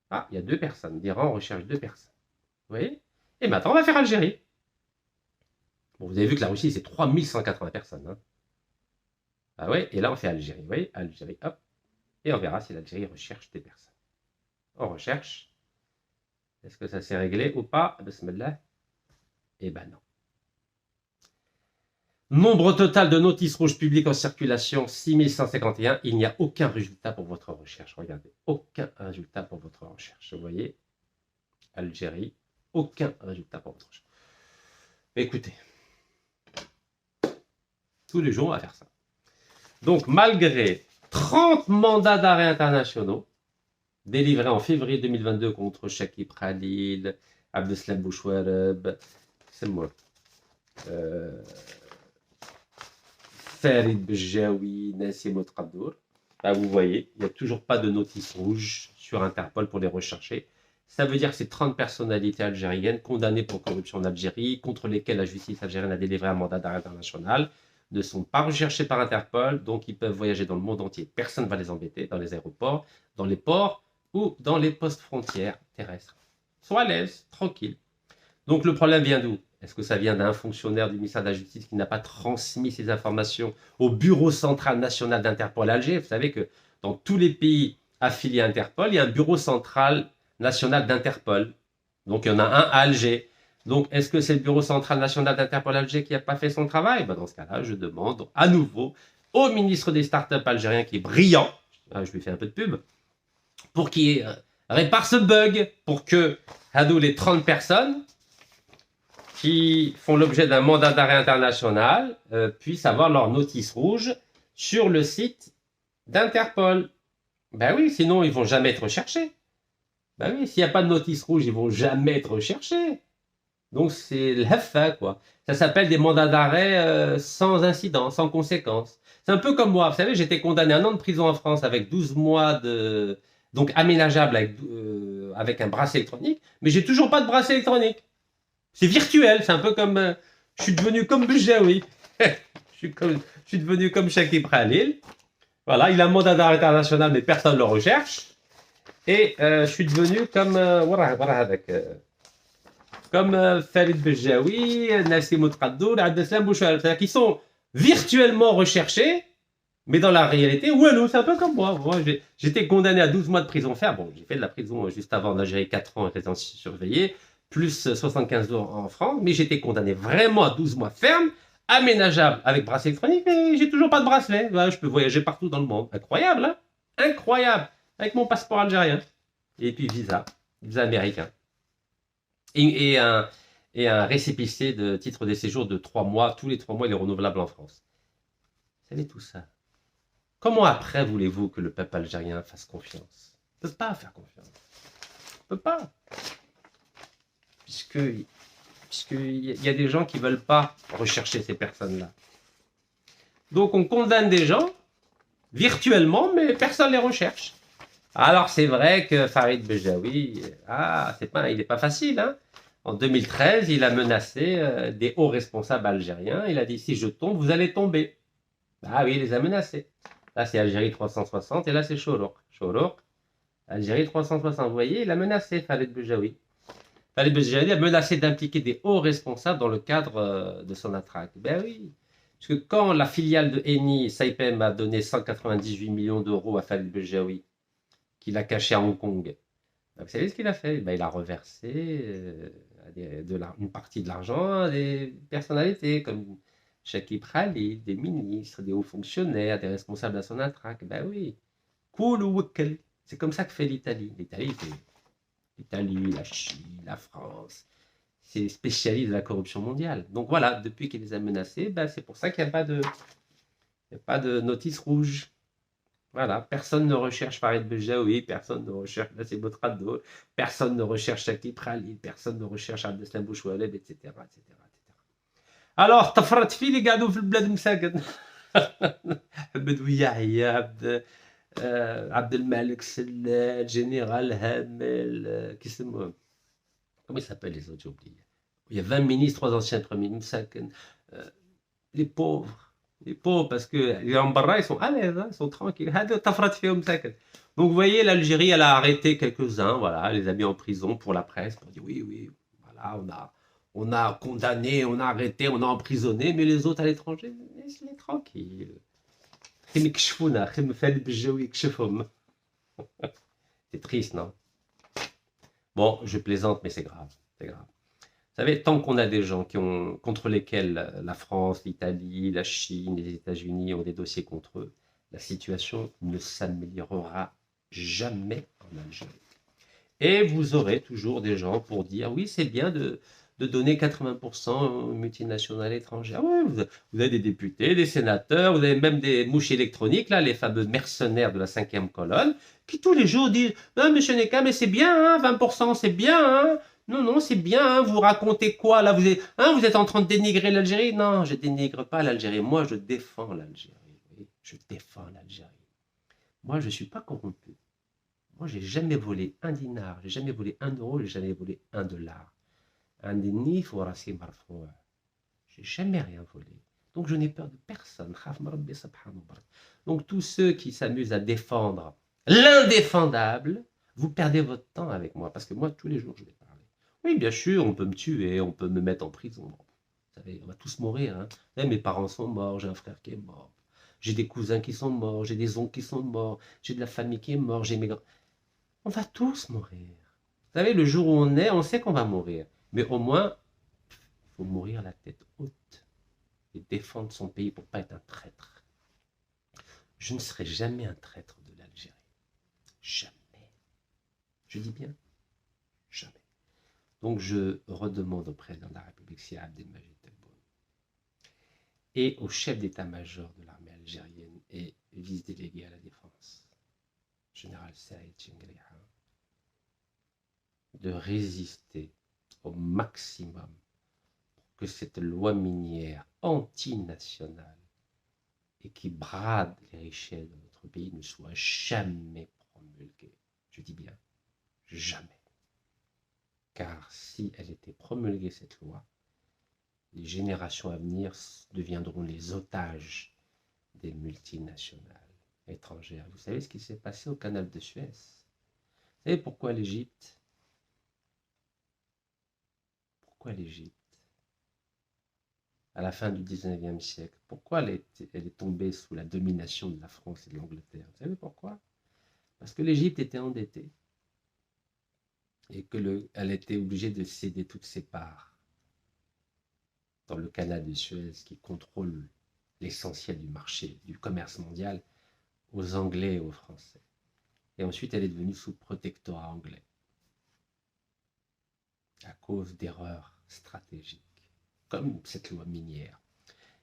Ah, il y a 2 personnes. L'Iran recherche 2 personnes. Vous voyez? Et maintenant, on va faire Algérie. Bon, vous avez vu que la Russie, c'est 3180 personnes. Hein. Ah ouais, et là, on fait Algérie. Vous voyez? Algérie, hop. Et on verra si l'Algérie recherche des personnes. On recherche. Est-ce que ça s'est réglé ou pas? Bismillah. Eh ben non. Nombre total de notices rouges publiques en circulation, 6151. Il n'y a aucun résultat pour votre recherche. Regardez, aucun résultat pour votre recherche. Vous voyez, Algérie, aucun résultat pour votre recherche. Écoutez, tous les jours, on va faire ça. Donc, malgré 30 mandats d'arrêt internationaux délivré en février 2022 contre Chakib Khalil, Abdeslam Bouchouareb, c'est moi. Farid Bejaoui, Nassim Ouattara. Bah, vous voyez, il n'y a toujours pas de notice rouge sur Interpol pour les rechercher. Ça veut dire que ces 30 personnalités algériennes condamnées pour corruption en Algérie, contre lesquelles la justice algérienne a délivré un mandat d'arrêt international, ne sont pas recherchées par Interpol, donc ils peuvent voyager dans le monde entier. Personne ne va les embêter dans les aéroports, dans les ports ou dans les postes frontières terrestres. Sois à l'aise, tranquille. Donc le problème vient d'où? Est-ce que ça vient d'un fonctionnaire du ministère de la Justice qui n'a pas transmis ces informations au Bureau central national d'Interpol à Alger? Vous savez que dans tous les pays affiliés à Interpol, il y a un Bureau central national d'Interpol. Donc il y en a un à Alger. Donc est-ce que c'est le Bureau central national d'Interpol à Alger qui n'a pas fait son travail? Dans ce cas-là, je demande à nouveau au ministre des Startups algérien qui est brillant, je lui fais un peu de pub, pour qu'il répare ce bug, pour que les 30 personnes qui font l'objet d'un mandat d'arrêt international puissent avoir leur notice rouge sur le site d'Interpol. Ben oui, sinon ils vont jamais être recherchés. Ben oui, s'il n'y a pas de notice rouge, ils vont jamais être recherchés. Donc c'est l'HFA, quoi. Ça s'appelle des mandats d'arrêt sans incident, sans conséquence. C'est un peu comme moi. Vous savez, j'étais condamné à 1 an de prison en France avec 12 mois de... donc aménageable avec un bracelet électronique, mais j'ai toujours pas de bracelet électronique. C'est virtuel, c'est un peu comme... je suis devenu comme Bejaoui. je suis devenu comme Chakib Khalil. Voilà, il a un mandat d'arrêt international, mais personne ne le recherche. Et je suis devenu comme... comme Farid Bejaoui, Nassim Ouattara, Abdeslam Bouchouareb. C'est-à-dire qu'ils sont virtuellement recherchés, mais dans la réalité, ouais, c'est un peu comme moi. Moi, j'étais condamné à 12 mois de prison ferme. Bon, j'ai fait de la prison juste avant en Algérie, 4 ans en résidence surveillée, plus 75 jours en France, mais j'étais condamné vraiment à 12 mois ferme, aménageable avec bracelet électronique, mais j'ai toujours pas de bracelet. Voilà, je peux voyager partout dans le monde. Incroyable, hein? Incroyable! Avec mon passeport algérien. Et puis visa américain. Et un récépissé de titre de séjour de 3 mois. Tous les 3 mois, il est renouvelable en France. Vous savez tout ça. Comment après voulez-vous que le peuple algérien fasse confiance? Il ne peut pas faire confiance. Il ne peut pas. Puisqu'il y a des gens qui ne veulent pas rechercher ces personnes-là. Donc on condamne des gens virtuellement, mais personne ne les recherche. Alors c'est vrai que Farid Bejaoui, il n'est pas facile. Hein. En 2013, il a menacé des hauts responsables algériens. Il a dit, si je tombe, vous allez tomber. Ah oui, il les a menacés. Là, c'est Algérie 360 et là, c'est Choroq. Algérie 360. Vous voyez, il a menacé Farid Bejaoui. Farid Bejaoui a menacé d'impliquer des hauts responsables dans le cadre de son attraque. Ben oui. Parce que quand la filiale de Eni, Saipem, a donné 198 millions d'euros à Farid Bejaoui, qu'il a caché à Hong Kong, ben vous savez ce qu'il a fait? Ben, il a reversé une partie de l'argent à des personnalités comme Chakib Khalil, des ministres, des hauts fonctionnaires, des responsables de son attraque. Ben oui. Cool ou wickel. C'est comme ça que fait l'Italie. L'Italie, la Chine, la France, c'est spécialiste de la corruption mondiale. Donc voilà, depuis qu'il les a menacés, ben c'est pour ça qu'il n'y a pas de notice rouge. Voilà, personne ne recherche Farid Bejaoui, personne ne recherche Nassim Ouattara, personne ne recherche Chakib Khalil, personne ne recherche Abdeslam Bouchouareb, etc., etc., etc. Alors, تفرط في اللي قاعدوا في البلاد مساكن. بدوية عبد الملك سلال, Général Hamel, comment ils s'appellent les autres, j'ai oublié. Il y a 20 ministres, 3 anciens premiers ministres. Les pauvres, parce que les Ambarra, ils sont à l'aise, hein, ils sont tranquilles. Donc vous voyez, l'Algérie, elle a arrêté quelques-uns, voilà, les a mis en prison pour la presse, pour dire oui, voilà, on a condamné, on a arrêté, on a emprisonné, mais les autres à l'étranger, laisse-les tranquilles. C'est triste, non? Bon, je plaisante, mais c'est grave. Vous savez, tant qu'on a des gens contre lesquels la France, l'Italie, la Chine, les États-Unis ont des dossiers contre eux, la situation ne s'améliorera jamais en Algérie. Et vous aurez toujours des gens pour dire, oui, c'est bien de de donner 80% aux multinationales étrangères. Ouais, vous avez des députés, des sénateurs, vous avez même des mouches électroniques, là, les fameux mercenaires de la 5e colonne, qui tous les jours disent « Non, monsieur Neka, mais c'est bien, hein, 20%, c'est bien, hein. Non, non, c'est bien, hein, vous racontez quoi, là, vous êtes en train de dénigrer l'Algérie ?» Non, je dénigre pas l'Algérie, moi, je défends l'Algérie. Oui, je défends l'Algérie. Moi, je ne suis pas corrompu. Moi, j'ai jamais volé un dinar, j'ai jamais volé un euro, j'ai jamais volé un dollar. J'ai jamais rien volé. Donc je n'ai peur de personne. Donc tous ceux qui s'amusent à défendre l'indéfendable, vous perdez votre temps avec moi, parce que moi, tous les jours, je vais parler. Oui, bien sûr, on peut me tuer, on peut me mettre en prison. Vous savez, on va tous mourir. Hein. Vous savez, mes parents sont morts, j'ai un frère qui est mort. J'ai des cousins qui sont morts, j'ai des oncles qui sont morts, j'ai de la famille qui est morte, j'ai mes grands... On va tous mourir. Vous savez, le jour où on sait qu'on va mourir. Mais au moins, il faut mourir la tête haute et défendre son pays pour ne pas être un traître. Je ne serai jamais un traître de l'Algérie. Jamais. Je dis bien, jamais. Donc je redemande au président de la République, Sidi Abdelmajid Tebboune, et au chef d'état-major de l'armée algérienne et vice-délégué à la défense, général Saïd Chengriha, de résister au maximum pour que cette loi minière antinationale et qui brade les richesses de notre pays ne soit jamais promulguée. Je dis bien jamais. Car si elle était promulguée, cette loi, les générations à venir deviendront les otages des multinationales étrangères. Vous savez ce qui s'est passé au canal de Suez? Vous savez pourquoi l'Égypte? Pourquoi l'Égypte, à la fin du 19e siècle, pourquoi elle est tombée sous la domination de la France et de l'Angleterre? Vous savez pourquoi? Parce que l'Égypte était endettée et qu'elle était obligée de céder toutes ses parts dans le canal de Suez qui contrôle l'essentiel du marché, du commerce mondial, aux Anglais et aux Français. Et ensuite, elle est devenue sous protectorat anglais à cause d'erreurs stratégiques, comme cette loi minière.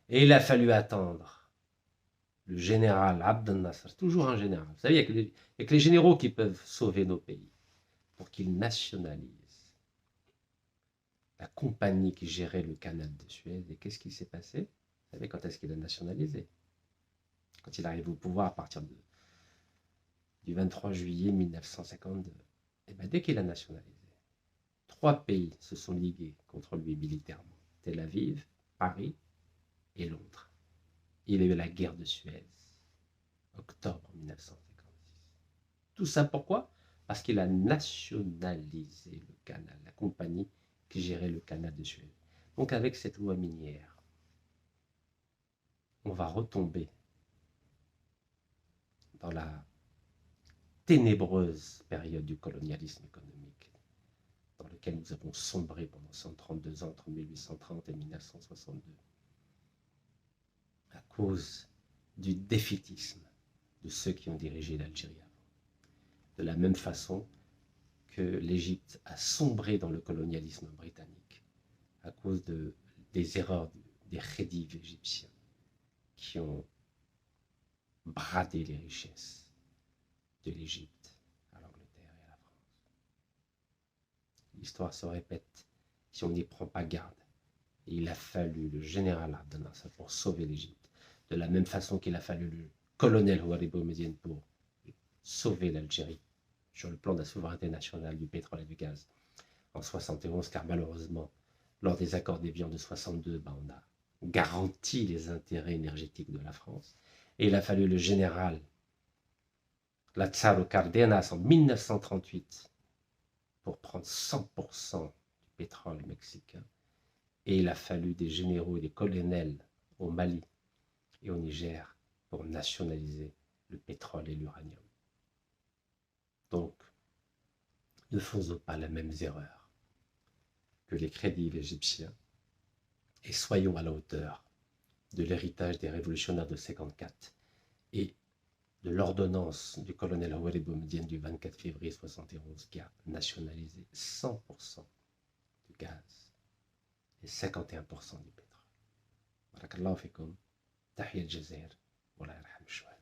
Et il a fallu attendre le général Abdel Nasser, toujours un général. Vous savez, il n'y a que les généraux qui peuvent sauver nos pays, pour qu'ils nationalisent la compagnie qui gérait le canal de Suez. Et qu'est-ce qui s'est passé? Vous savez quand est-ce qu'il a nationalisé? Quand il arrive au pouvoir à partir du 23 juillet 1952. Et bien dès qu'il a nationalisé, 3 pays se sont ligués contre lui militairement. Tel Aviv, Paris et Londres. Il y a eu la guerre de Suez, octobre 1956. Tout ça pourquoi? Parce qu'il a nationalisé le canal, la compagnie qui gérait le canal de Suez. Donc avec cette loi minière, on va retomber dans la ténébreuse période du colonialisme économique dans lequel nous avons sombré pendant 132 ans entre 1830 et 1962 à cause du défaitisme de ceux qui ont dirigé l'Algérie avant. De la même façon que l'Égypte a sombré dans le colonialisme britannique à cause des erreurs des khedives égyptiens qui ont bradé les richesses de l'Égypte à l'Angleterre et à la France. L'histoire se répète si on n'y prend pas garde. Et il a fallu le général Abdel Nasser pour sauver l'Égypte, de la même façon qu'il a fallu le colonel Houari Boumedienne pour sauver l'Algérie sur le plan de la souveraineté nationale du pétrole et du gaz en 71, car malheureusement, lors des accords d'Évian de 62, on a garanti les intérêts énergétiques de la France. Et il a fallu le général Lázaro Cárdenas en 1938 pour prendre 100% du pétrole mexicain. Et il a fallu des généraux et des colonels au Mali et au Niger pour nationaliser le pétrole et l'uranium. Donc, ne faisons pas les mêmes erreurs que les crédibles égyptiens et soyons à la hauteur de l'héritage des révolutionnaires de 54 et de l'ordonnance du colonel Houari Boumedienne du 24 février 71 qui a nationalisé 100% du gaz et 51% du pétrole. Barakallahu fikum. Tahiyat Jazair. Wallah yarham shouy.